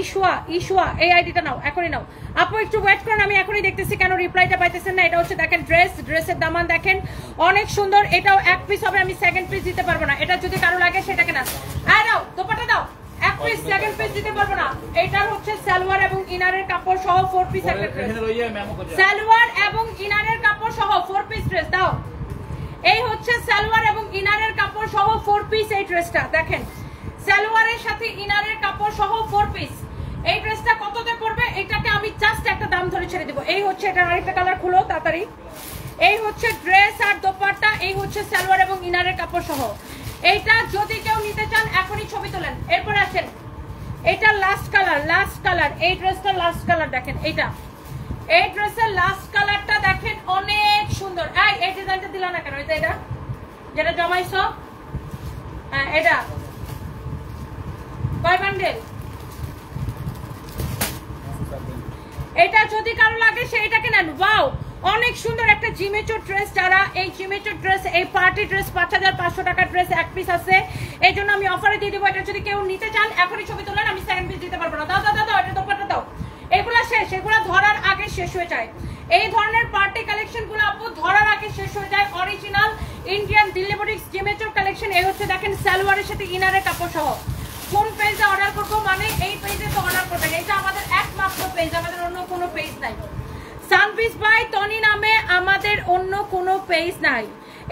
ইশুয়া ইশুয়া এই আইডিটা নাও, এখনই নাও। আপু একটু ওয়েট করেন, আমি এখনই দেখতেছি কেন রিপ্লাইটা পাইতেছেন না। এটা হচ্ছে দেখেন ড্রেস, ড্রেসের দামান দেখেন অনেক সুন্দর। এটাও এক পিস হবে, আমি সেকেন্ড পিস দিতে পারবো না। এটা যদি কারো লাগে সেটাকে না, দাও দোপাট্টা দাও। এক পিস সেকেন্ড পিস দিতে পারবো না। এটার হচ্ছে সালোয়ার এবং ইনারের কাপড় সহ 4 পিস একটা ড্রেস। সালোয়ার এবং ইনারের কাপড় সহ 4 পিস ড্রেস দাও। এই হচ্ছে সালোয়ার এবং ইনারের কাপড় সহ 4 পিস এই ড্রেসটা দেখেন, সালোয়ারের সাথে ইনারের কাপড় সহ 4 পিস। এই ড্রেসটা কততে পড়বে? এটাকে আমি জাস্ট একটা দাম ধরে ছেড়ে দিব। এই হচ্ছে এটা আরেকটা কালার, খুলো তাড়াতাড়ি। এই হচ্ছে ড্রেস আর দোপাট্টা, এই হচ্ছে সালোয়ার এবং ইনারের কাপড় সহ। এইটা যদি কেউ নিতে চান এখনই ছবি তোলেন। এরপর আসেন, এটা লাস্ট কালার, লাস্ট কালার। এই ড্রেসটা লাস্ট কালার দেখেন, এইটা এই ড্রেসের লাস্ট কালারটা দেখেন অনেক সুন্দর। এই ডিজাইনটা দিলা না কেন? এটা যেটা জমাইছো, হ্যাঁ এটা কয় বান্ডেল? এটা যদি কারো লাগে সেইটাকে নেন। ওয়াও, অনেক সুন্দর একটা জিমেচো ড্রেস। যারা এই জিমেচো ড্রেস, এই পার্টি ড্রেস 5500 টাকার ড্রেস এক পিস আছে, এই জন্য আমি অফারে দিয়ে দিব। এটা যদি কেউ নিতে চান এখনই ছবি তোলেন, আমি সেকেন্ড পিস দিতে পারবো না। দাও দাও দাও, এটা দোপাট্টা দাও। এগুলা শেষ, এগুলা ধরার আগে শেষ হয়ে যায়। এই ধরনের পার্টি কালেকশন গুলো আপু ধরার আগে শেষ হয়ে যায়। অরিজিনাল ইন্ডিয়ান দিল্লি বুটিক্স জিমেচোর কালেকশন। এই হচ্ছে দেখেন সালোয়ারের সাথে ইনারের কাপড় সহ। কোন পেজে অর্ডার করবো? মানে এই পেজে তো অর্ডার করবেন, এটা আমাদের একমাত্র পেজ, আমাদের অন্য কোনো পেজ নাই। সানপিস বাই টনি নামে আমাদের অন্য কোনো পেজ নাই,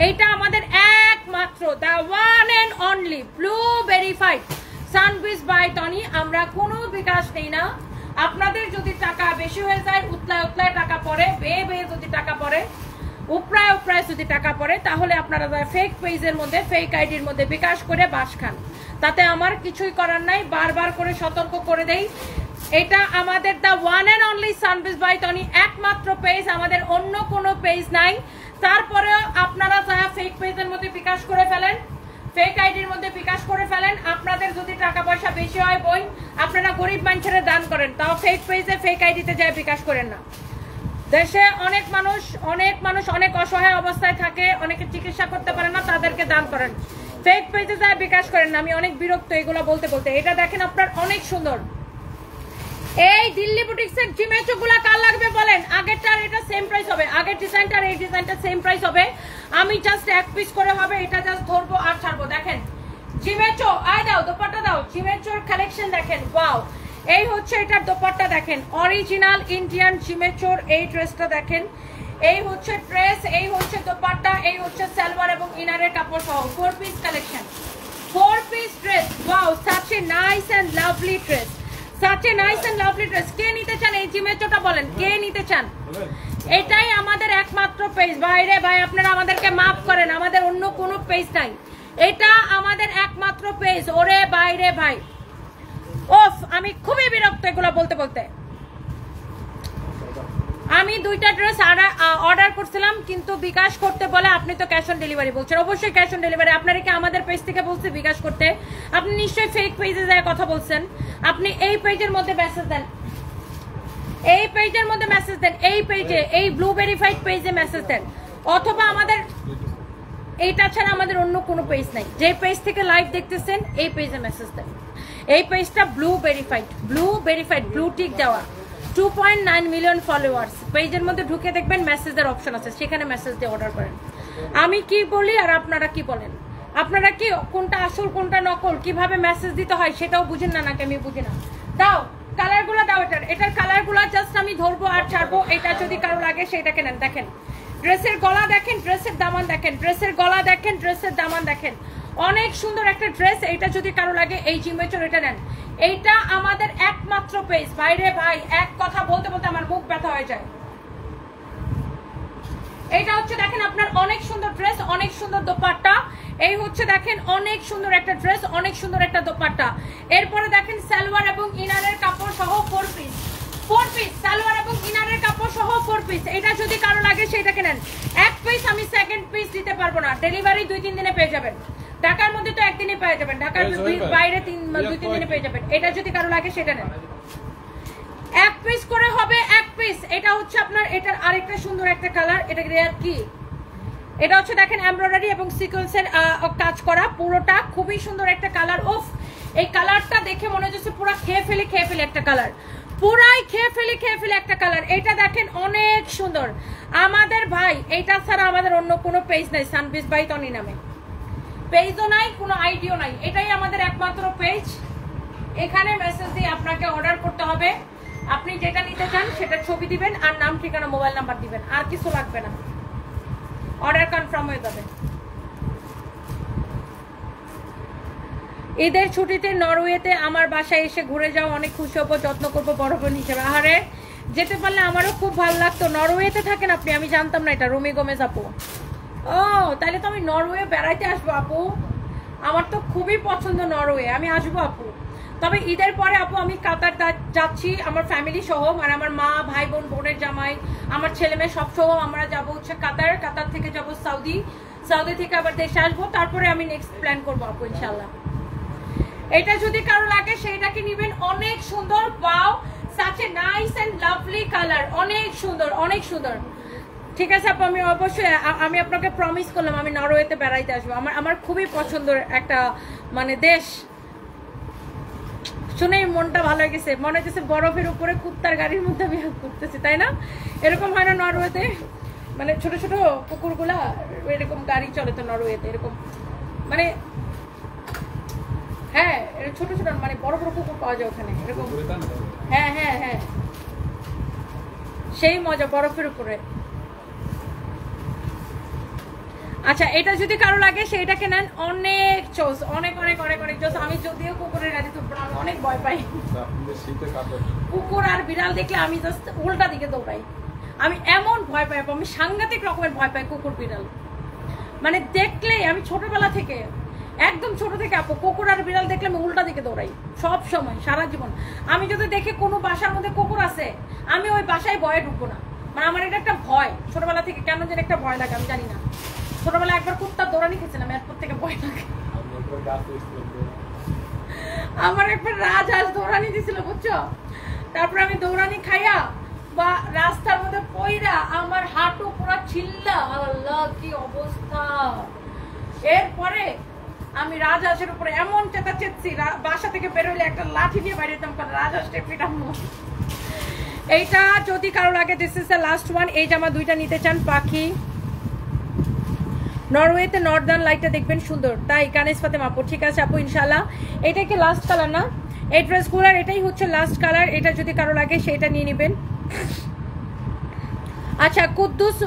এইটা আমাদের একমাত্র the one and only blue verified সানপিস বাই টনি। আমরা কোনো বিকাশ নেই না। আপনাদের যদি টাকা বেশি হয়ে যায়, উতলায় উতলায় টাকা পড়ে, বেয়ে বেয়ে যদি টাকা পড়ে, উপরায় উপরায় যদি টাকা পড়ে, তাহলে আপনারা ফেক পেজের মধ্যে, ফেক আইডির মধ্যে বিকাশ করে বাস খান। তাতে আমার কিছুই করার নাই, বারবার করে সতর্ক করে দেই। এটা আমাদের দ্য ওয়ান অ্যান্ড অনলি সানবিজ বাই টনি একমাত্র পেজ, আমাদের অন্য কোনো পেজ নাই। তারপরেও আপনারা যারা ফেক পেজের মধ্যে বিকাশ করে ফেলেন, ফেক আইডির মধ্যে বিকাশ করে ফেলেন, আপনাদের যদি টাকা পয়সা বেশি হয় বই আপনারা গরিব মানুষের দান করেন, তাও ফেক পেজে ফেক আইডিতে যায় বিকাশ করেন না। দেশে অনেক মানুষ অনেক অসহায় অবস্থায় থাকে, অনেকে চিকিৎসা করতে পারে না, তাদেরকে দান করেন, ফেক পেজে যায় বিকাশ করেন না। আমি অনেক বিরক্ত এগুলো বলতে বলতে। এটা দেখেন আপনার অনেক সুন্দর, এই দিল্লি বুটিক্সের জিমেচোগুলা কার লাগবে বলেন? আগেরটার এটা সেম প্রাইস হবে, আগের ডিজাইনটার এই ডিজাইনটা সেম প্রাইস হবে। আমি জাস্ট এক পিস করে হবে, এটা জাস্ট ধরবো আর ছাড়বো। দেখেন জিমেচো, আয় দাও দোপাট্টা দাও, জিমেচোর কালেকশন দেখেন, ওয়াও। এই হচ্ছে এটার দোপাট্টা দেখেন, অরিজিনাল ইন্ডিয়ান জিমেচোর এই ড্রেসটা দেখেন। এই হচ্ছে ড্রেস, এই হচ্ছে দোপাট্টা, এই হচ্ছে সালোয়ার এবং ইনারের কাপড় সহ 4 piece collection, 4 piece dress. Wow, such a nice and lovely dress, such a nice and lovely dress। কে নিতে চান এই জিমেচোটা বলেন, কে নিতে চান? এটাই আমাদের একমাত্র পেজ। বাইরে ভাই আপনারা আমাদেরকে মাফ করেন, আমাদের অন্য কোনো পেজ নাই, এটা আমাদের একমাত্র পেজ। ওরে বাইরে ভাই, ওফ আমি খুবই বিরক্ত এগুলো বলতে বলতে। আমি 2টা ড্রেস অর্ডার করছিলাম, কিন্তু বিকাশ করতে বলে আপনি তো ক্যাশ অন ডেলিভারি বলছেন। অবশ্যই ক্যাশ অন ডেলিভারি। আপনারা কি আমাদের পেজ থেকে বলছে বিকাশ করতে? আপনি নিশ্চয়ই ফেক পেজে যায় কথা বলছেন। আপনি এই পেজের মধ্যে মেসেজ দেন, এই পেজের মধ্যে মেসেজ দেন, এই পেজে, এই ব্লু ভেরিফাইড পেজে মেসেজ দেন, অথবা আমাদের এইটা ছাড়া আমাদের অন্য কোনো পেজ নাই। যে পেজ থেকে লাইভ দেখতেছেন এই পেজে মেসেজ দেন। এই পেজটা ব্লু ভেরিফাইড, ব্লু টিক দেওয়া, 2.9 মিলিয়ন ফলোয়ার্স। পেজের মধ্যে ঢুকে দেখবেন মেসেজের অপশন আছে, সেখানে মেসেজ দিয়ে অর্ডার করেন। আমি কি বলি আর আপনারা কি বলেন? আপনারা কি কোনটা আসল কোনটা নকল, কিভাবে মেসেজ দিতে হয় সেটাও বুঝেন না নাকি? আমি বুঝি না। দাও কালারগুলো দাও, এটার কালারগুলো জাস্ট আমি ধরবো আর ছাড়বো। এটা যদি কারো লাগে সেটাকে নেন। দেখেন ড্রেসের গলা দেখেন, ড্রেসের দামান দেখেন, ড্রেসের গলা দেখেন, ড্রেসের দামান দেখেন, অনেক সুন্দর একটা ড্রেস। এইটা যদি কারো লাগে এই জিমেচোর এটা নেন। এইটা আমাদের একমাত্র পেজ। বাইরে ভাই এক কথা বলতে বলতে আমার মুখ ব্যথা হয়ে যায়। এইটা হচ্ছে দেখেন আপনার অনেক সুন্দর ড্রেস, অনেক সুন্দর দোপাট্টা। এই হচ্ছে দেখেন অনেক সুন্দর একটা ড্রেস, অনেক সুন্দর একটা দোপাট্টা। এরপরে দেখেন সালোয়ার এবং ইনারের কাপড় সহ 4 পিস, 4 পিস সালোয়ার এবং ইনারের কাপড় সহ 4 পিস। এটা যদি কারো লাগে সেটাকে নেন। এক পিস আমি সেকেন্ড পিস দিতে পারবো না, ডেলিভারি 2-3 দিনে পেয়ে যাবেন। ঢাকার মধ্যে তো একদিনে পেয়ে যাবেন, ঢাকার বাইরে 2-3 দিনে পেয়ে যাবেন। এটা যদি কারো লাগে সেটা নেন। এক পিস করে হবে, এক পিস। এটা হচ্ছে আপনার, এটার আরেকটা সুন্দর একটা কালার, এটা কি, এটা হচ্ছে দেখেন এমব্রয়ডারি এবং সিকোয়েন্সের কাজ করা, পুরোটা খুবই সুন্দর একটা কালার। ওফ এই কালারটা দেখে মনে হচ্ছে পুরো খেয়ে ফেলি একটা কালার, পুরাই খেয়ে ফেলি একটা কালার। এটা দেখেন অনেক সুন্দর। আমাদের ভাই এইটা ছাড়া আমাদের অন্য কোনো পেজ নাই, সানবিজ বাই টনি নামে পেজও নাই, কোনো আইডিও নাই। এটাই আমাদের একমাত্র পেজ। এখানে মেসেজ দিয়ে আপনাকে অর্ডার করতে হবে। আপনি যেটা নিতে চান সেটা ছবি দিবেন আর নাম, ঠিকানা, মোবাইল নাম্বার দিবেন, আর কিছু লাগবে না। অর্ডার কনফার্ম হয়ে যাবে। ঈদের ছুটিতে নরওয়েতে আমার বাসায় এসে ঘুরে যাও, অনেক খুশি হবো, যত্ন করবো বড় বোন হিসেবে। আহারে যেতে পারলে আমারও খুব ভালো লাগতো। নরওয়েতে থাকেন আপনি? আমি জানতাম না এটা। রুমি গোমেজ আপু, ও তাহলে তো আমি নরওয়ে বেড়াইতে আসবো আপু। আমার তো খুবই পছন্দ নরওয়ে, আমি আসবো আপু। তবে ঈদের পরে আপু আমি কাতার যাচ্ছি আমার ফ্যামিলি সহ, মানে আমার মা, ভাই বোন, বোনের জামাই, আমার ছেলে মেয়ে সব সহ আমরা যাবো হচ্ছে কাতার। কাতার থেকে যাবো সৌদি, সৌদি থেকে আবার দেশে আসবো, তারপরে আমি নেক্সট প্ল্যান করবো আপু ইনশাল্লাহ। এটা যদি কারো লাগে সেইটাকে নিবেন। অনেক সুন্দর, wow, such a nice and lovely color, অনেক সুন্দর, অনেক সুন্দর। ঠিক আছে আপু, আমি অবশ্যই, আমি আপনাকে প্রমিস করলাম আমি নরওয়েতে বেড়াইতে আসবো। আমার খুবই পছন্দের একটা মানে দেশ। শুনেই মনটা ভালো হয়ে গেছে, মনে হচ্ছে বরফের উপরে কুত্তার গাড়ির মধ্যে আমি ঘুরতেছি, তাই না? এরকম হয় না নরওয়েতে? মানে ছোট ছোট কুকুরগুলা এরকম গাড়ি চলে তো নরওয়েতে, এরকম মানে হ্যাঁ ছোট ছোট মানে বড় বড় কুকুর পাওয়া যায় ওখানে এরকম। হ্যাঁ হ্যাঁ হ্যাঁ, সেই মজা বরফের উপরে। আচ্ছা এটা যদি কারো লাগে সেইটাকে নেন। অনেক চোস, অনেক অনেক অনেক অনেক চোস। আমি যদিও কুকুরের গাড়ি তো আমি অনেক ভয় পাই। কুকুর আর বিড়াল দেখলে আমি জাস্ট উল্টা দিকে দৌড়াই। আমি এমন ভয় পাই, আমি সাংঘাতিক রকমের ভয় পাই কুকুর বিড়াল। মানে দেখলেই আমি ছোটবেলা থেকে একদম ছোট থেকে আপু কুকুর আর বিড়াল দেখলে আমি উল্টা দিকে দৌড়াই সব সময় সারা জীবন। আমি যদি দেখি কোনো বাসার মধ্যে কুকুর আছে আমি ওই বাসায় ভয়ে ঢুকবো না, মানে আমার এটা একটা ভয় ছোটবেলা থেকে, কেন যেন একটা ভয় লাগে আমি জানি না। ছোটবেলা একবার কুত্তার দৌড়ানি খেয়েছিলাম, এরপর থেকে ভয় লাগে। আমার একবার রাজহাঁস দৌড়ানি দিছিল বুঝছো, তারপর আমি দৌড়ানি খাইয়া বা রাস্তার মধ্যে পইরা আমার হাঁটু পুরো ছিল্লা, আল্লাহ কি অবস্থা। এরপরে আমি রাজহাঁসের উপরে এমন চেঁচাচ্ছি, বাসা থেকে বেরোলে একটা লাঠি দিয়ে বাইরে যেতাম, কারণ রাজহাঁসটা পিটানো। এইটা যদি কারো লাগে, this is the last one. এই জামা দুইটা নিতে চান পাখি নরওয়েতে নর্দার্ন লাইটটা দেখবেন সুন্দর, তাই কানিস ফাতেমা আপু। ঠিক আছে আপু ইনশাআল্লাহ। এটা কি লাস্ট কালার না এই ড্রেসগুলোর? এটাই হচ্ছে লাস্ট কালার। এটা যদি কারো লাগে সেটা নিয়ে নেবেন। আচ্ছা কুদ্দুস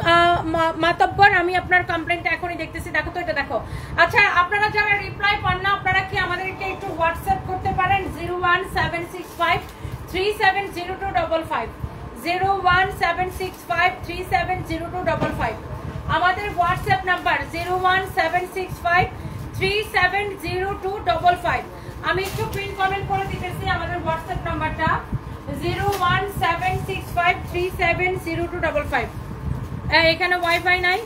মাতব্বর, আমি আপনার কমপ্লেন্টটা এখনই দেখতেছি, দেখো তো এটা দেখো। আচ্ছা আপনারা যারা রিপ্লাই পান না আপনারা কি আমাদেরকে একটু হোয়াটসঅ্যাপ করতে পারেন 01765370255 01765370255। আমাদের হোয়াটসঅ্যাপ নাম্বার 01765370255। আমি একটু পিন কমেন্ট করে দিতেছি আমাদের হোয়াটসঅ্যাপ নাম্বারটা 01765370255। এখানে ওয়াইফাই নাই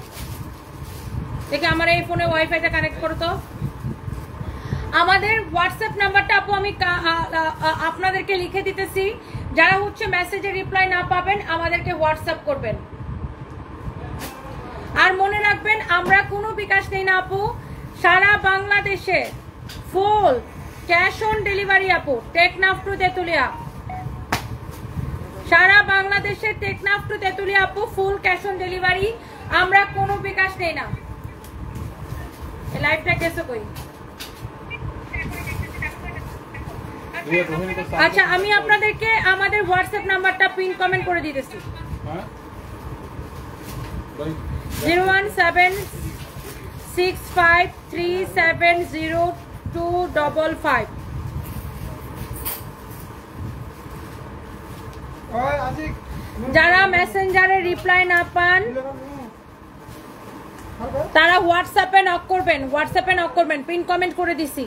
দেখে আমার এই ফোনে ওয়াইফাইটা কানেক্ট করো তো। আমাদের হোয়াটসঅ্যাপ নাম্বারটা আপু আমি আপনাদেরকে লিখে দিতেছি, যারা হচ্ছে মেসেজে রিপ্লাই না পাবেন আমাদেরকে হোয়াটসঅ্যাপ করবেন। আর মনে রাখবেন আমরা কোনো বিকাশ নেই না আপু, সারা বাংলাদেশে ফুল ক্যাশ অন ডেলিভারি আপু। টেকনাফ টু তেতুলিয়া, সারা বাংলাদেশে টেকনাফ টু তেতুলিয়া আপু ফুল ক্যাশ অন ডেলিভারি, আমরা কোনো বিকাশ নেই না। এই লাইভটা কেসে কই? আচ্ছা আমি আপনাদেরকে আমাদের হোয়াটসঅ্যাপ নাম্বারটা পিন কমেন্ট করে দিতেছি 01765370255। যারা মেসেঞ্জারে রিপ্লাই না পান তারা হোয়াটসঅ্যাপে নক করবেন, হোয়াটসঅ্যাপে নক করবেন, পিন কমেন্ট করে দিছি।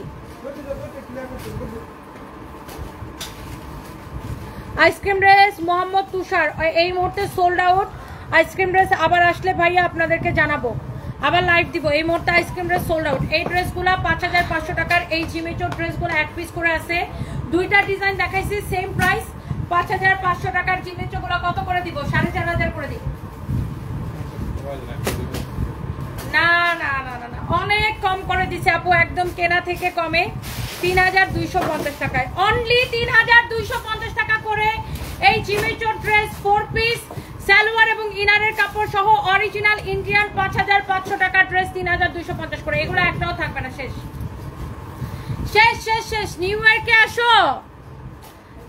আইসক্রিম ড্রেস মোহাম্মদ তুষার এই মুহূর্তে সোল্ড আউট। আইসক্রিম ড্রেস আবার আসলে ভাইয়া আপনাদেরকে জানাবো, আবার লাইভ দিব। এই মুহূর্তে আইসক্রিম ড্রেস সোল্ড আউট। এই ড্রেসগুলো 5500 টাকার। এই জিমিচোর ড্রেসগুলো এক পিস করে আছে, দুইটা ডিজাইন দেখাইছি সেম প্রাইস 5500 টাকার। জিমিচোগুলো কত করে দিব? 4500 করে দিব। না না না না না অনেক কম করে দিছে আপু, একদম কেনা থেকে কমে 3250 টাকায়, অনলি 3250 টাকা করে এই জিমিচোর ড্রেস 4 পিস সালোয়ার এবং ইনারের কাপড় সহ অরিজিনাল ইন্ডিয়ান 5500 টাকার ড্রেস 3250 করে। এগুলো একটাও থাকবে না, শেষ শেষ শেষ শেষ। নিউ ইয়র্কে আসো,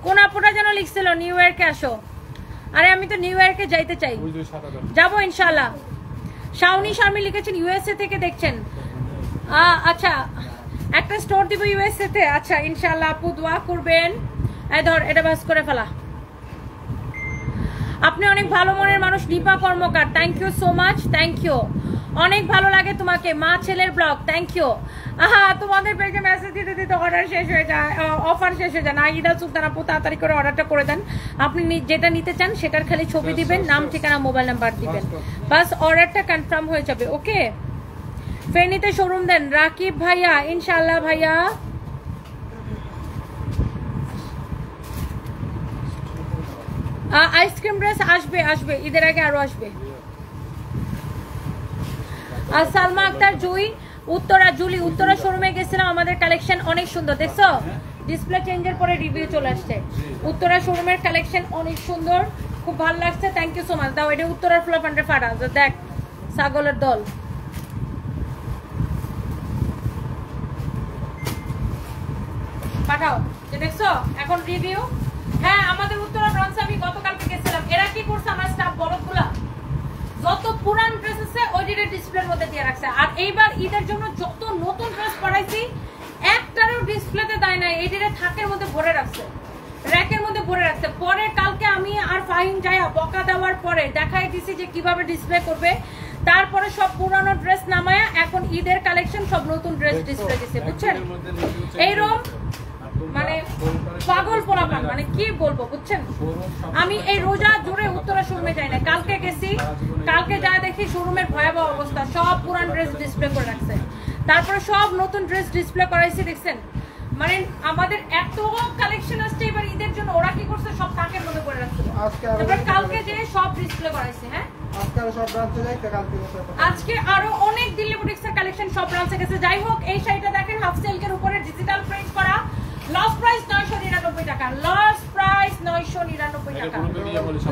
কোন আপুটা যেন লিখছিল নিউ ইয়র্কে আসো। আরে আমি তো নিউ ইয়র্কে যাইতে চাই, যাবো ইনশাআল্লাহ। শাওনি শর্মী লিখেছেন ইউএসএ থেকে দেখছেন। আচ্ছা একটা স্টোর দিব ইউএসএ তে। আচ্ছা ইনশাআল্লাহ আপু দোয়া করবেন। এই ধর এটা বাস করে ফেলা। আপনি অনেক ভালো মনের মানুষ Dipa Karmakar, thank you so much, thank you. অনেক ভালো লাগে তোমাকে, মা ছেলের ব্লগ, থ্যাংক ইউ। তোমাদের পেজে মেসেজ দিতে দিতে অর্ডার শেষ হয়ে যায়, অফার শেষ হয়ে যায় না। ঈদা সুলতান আপু তাড়াতাড়ি করে অর্ডারটা করে দেন। আপনি যেটা নিতে চান সেটার খালি ছবি দিবেন, নাম ঠিকানা মোবাইল নাম্বার দিবেন, বাস অর্ডারটা কনফার্ম হয়ে যাবে। ওকে ফেনীতে শোরুম দেন রাকিব ভাইয়া, ইনশাআল্লাহ ভাইয়া। আইসক্রিম ড্রেস আসবে, আসবে ঈদের আগে আরো আসবে। আর সালমা আক্তার জুই উত্তরা, জুলি উত্তরা শোরুমে গেছিলাম, আমাদের কালেকশন অনেক সুন্দর, দেখছো ডিসপ্লে চেঞ্জের পরে রিভিউ চলে আসছে। উত্তরা শোরুমের কালেকশন অনেক সুন্দর, খুব ভালো লাগছে, থ্যাংক ইউ সো মাচ। দাও এটা উত্তরার ফ্লপ আন্ডার ফাটা, দেখ ছাগলের দল। পাঠাও যে দেখছো এখন রিভিউ। হ্যাঁ আমাদের উত্তরা ব্রাঞ্চে আমি গতকালকে গেছিলাম, এরা কি করছে আমার স্টাফ বলদগুলা যত পুরান ড্রেস আছে ওইটা ডিসপ্লের মধ্যে দিয়ে রাখছে। আর এইবার ঈদের জন্য যত নতুন ড্রেস পরাইছি একটারও ডিসপ্লেতে দেয় নাই, এইটারে থাকের মধ্যে ভরে রাখছে, র‍্যাকের মধ্যে ভরে রাখছে। পরে কালকে আমি আর ফাহিম যাইয়া বকা দেওয়ার পরে দেখাই দিছি যে কিভাবে ডিসপ্লে করবে, তারপরে সব পুরানো ড্রেস নামায়া এখন ঈদের কালেকশন সব নতুন ড্রেস ডিসপ্লে দিছে, বুঝছেন? এইরকম মানে পাগল পোলাপান, মানে কি বলবো, বুঝছেন? আমি এই রোজা জুড়ে উত্তরা শোরুমে যাই না, কালকে গেছি, কালকে যা দেখি শোরুমের ভয়াবহ অবস্থা, সব পুরান ড্রেস ডিসপ্লে করে রাখছে, তারপরে সব নতুন ড্রেস ডিসপ্লে করাইছে, দেখছেন? মানে আমাদের এত কালেকশন আসছে এবার ঈদের জন্য, ওরা কি করছে সব তাকের মধ্যে করে রাখছে, তারপরে কালকে যে সব ডিসপ্লে করাইছে। হ্যাঁ, আজকে আরো অনেক দিল্লি বুটিক্সের কালেকশন সব ব্রাঞ্চে গেছে। যাই হোক, এই শাড়িটা দেখেন হাফ সিল্কের উপরে ডিজিটাল প্রিন্ট করা, লস প্রাইস 999 টাকা, লস প্রাইস 999 টাকা,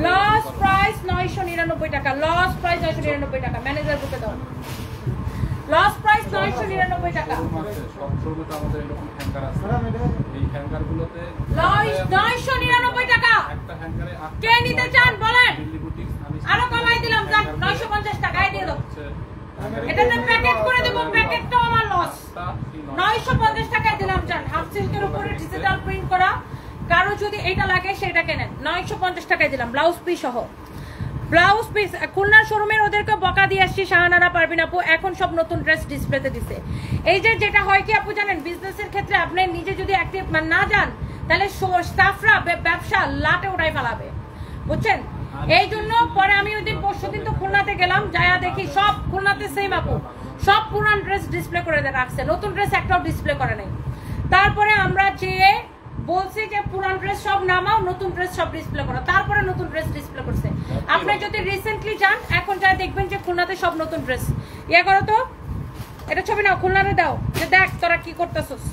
লস প্রাইস 999 টাকা, লস প্রাইস 999 টাকা, ম্যানেজার বুকে দাও, লস প্রাইস 999 টাকা, সব শোরুমে আমাদের এরকম হ্যাঙ্গার আছে, এই হ্যাঙ্গারগুলোতে 999 টাকা। একটা হ্যাঙ্গারে কে নিতে চান বলেন, দিল্লি বুটিক্স আমি আরো কমাই দিলাম, যান 950 টাকায় দিয়ে দাও, এটাতে প্যাকেট করে দেব, প্যাকেটটাও আমার লস, 950 টাকায় দিলাম, যান হাফ সিল্কের উপরে ডিজিটাল প্রিন্ট করা, কারো যদি এটা লাগে সেটা কেনেন, 950 টাকায় দিলাম, ব্লাউজ পিস সহ, ব্লাউজ পিস। খুলনার শোরুমের ওদেরকে বকা দিয়ে আসছি, শাহানারা পারবেন আপু এখন সব নতুন ড্রেস ডিসপ্লেতে দিছে। এই যে যেটা হয় কি আপু জানেন, বিজনেসের ক্ষেত্রে আপনি নিজে যদি অ্যাক্টিভ না যান তাহলে স্টাফরা ব্যবসা লাটে উঠাই ফেলাবে, বুঝছেন? এই জন্য পরে আমি ওই দিন পরশুদিন তো খুলনাতে গেলাম, যায়া দেখি সব খুলনাতে সেম আপু, সব পুরান ড্রেস ডিসপ্লে করে রাখছে, নতুন ড্রেস একটাও ডিসপ্লে করে নাই। তারপরে আমরা যেয়ে বলছি যে পুরান ড্রেস সব নামাও, নতুন ড্রেস সব ডিসপ্লে করো, তারপরে নতুন ড্রেস ডিসপ্লে করছে। আপনি যদি রিসেন্টলি যান এখন যা দেখবেন যে খুলনাতে সব নতুন ড্রেস, ইয়ে করো তো, এটা ছবি নাও, খুলনাতে দাও, যে দেখ তোরা কি করতেছস,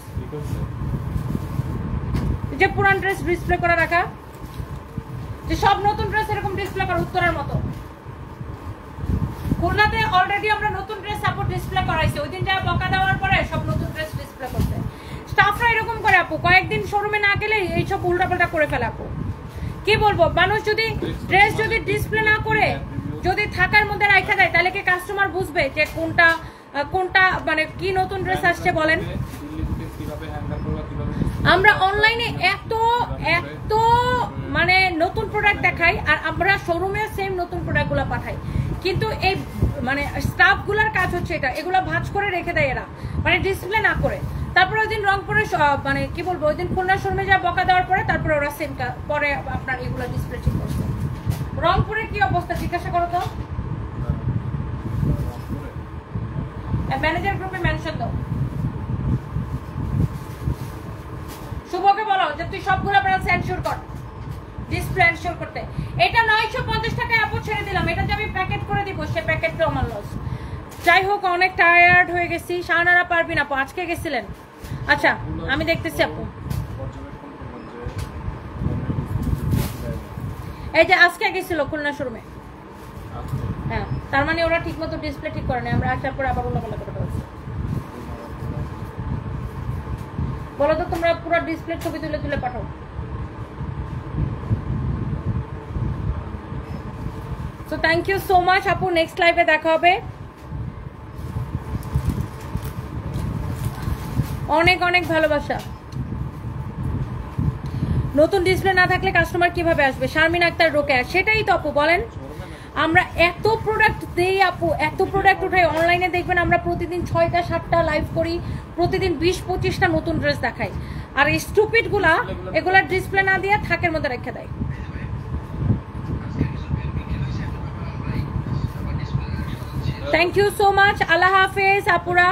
যে পুরান ড্রেস ডিসপ্লে করে রাখা, যে সব নতুন ড্রেস এরকম ডিসপ্লে করা উত্তরের মতো। খুলনাতে অলরেডি আমরা নতুন ড্রেস সাপোর্ট ডিসপ্লে করাইছি, ওই দিন যা বকা দেওয়ার পরে সব নতুন ড্রেস ডিসপ্লে করছে। স্টাফরা এরকম করে আপু, কয়েকদিন শোরুমে না গেলে এইসব উল্টাপাল্টা করে ফেলে আপু, কি বলবো? মানুষ যদি ড্রেস যদি ডিসপ্লে না করে যদি থাকার মধ্যে রাখা দেয় তাহলে কি কাস্টমার বুঝবে যে কোনটা কোনটা মানে কি নতুন ড্রেস আসছে বলেন? আমরা অনলাইনে এত এত মানে নতুন প্রোডাক্ট দেখাই আর আমরা শোরুমে সেম নতুন প্রোডাক্টগুলো পাঠাই, কিন্তু এই মানে স্টাফগুলোর কাজ হচ্ছে এটা, এগুলো ভাঁজ করে রেখে দেয় এরা, মানে ডিসপ্লে না করে। তারপরে ওই দিন রংপুরে মানে কি বলবো, ওই দিন খুলনা শোরুমে যা বকা দেওয়ার পরে তারপরে ওরা সেম পরে আপনার এগুলো ডিসপ্লে ঠিক করছে। রংপুরের কি অবস্থা জিজ্ঞাসা করো তো, ম্যানেজার গ্রুপে মেনশন দাও, শুভকে বলো যে তুই সবগুলো ব্রাঞ্চ এনশিওর কর, ডিসপ্লে এনশিওর করতে। এটা 950 টাকায় আপু ছেড়ে দিলাম, এটা যে আমি প্যাকেট করে দিব সে প্যাকেটটাও আমার লস। যাই হোক, অনেক টায়ার্ড হয়ে গেছি। শাহানারা পারবিন আপু আজকে গেছিলেন? আচ্ছা আমি দেখতেছি আপু, এই যে আজকে গেছিল খুলনা শোরুমে, হ্যাঁ, তার মানে ওরা ঠিক মতো ডিসপ্লে ঠিক করে না, আমরা আসার পর আবার উল্লাপাল্লা করে ফেলছি। বলো তো তোমরা পুরো ডিসপ্লে ছবি তুলে তুলে পাঠাও। So thank you so much আপু, নেক্সট লাইভে দেখা হবে। অনেক অনেক ভালোবাসা। নতুন ডিসপ্লে না থাকলে কাস্টমার কিভাবে আসবে? শারমিন আক্তার রোকেয়া, সেটাই তো আপু বলেন, আমরা এত প্রোডাক্ট দেই আপু, এত প্রোডাক্ট উঠাই, অনলাইনে দেখবেন আমরা প্রতিদিন 6টা 7টা লাইভ করি, প্রতিদিন 20-25টা নতুন ড্রেস দেখাই, আর এই স্টুপিড গুলা এগুলা ডিসপ্লে না দিয়ে থাকের মধ্যে রেখে দেয়। থ্যাংক ইউ সো মাচ, আল্লাহ হাফেজ আপুরা।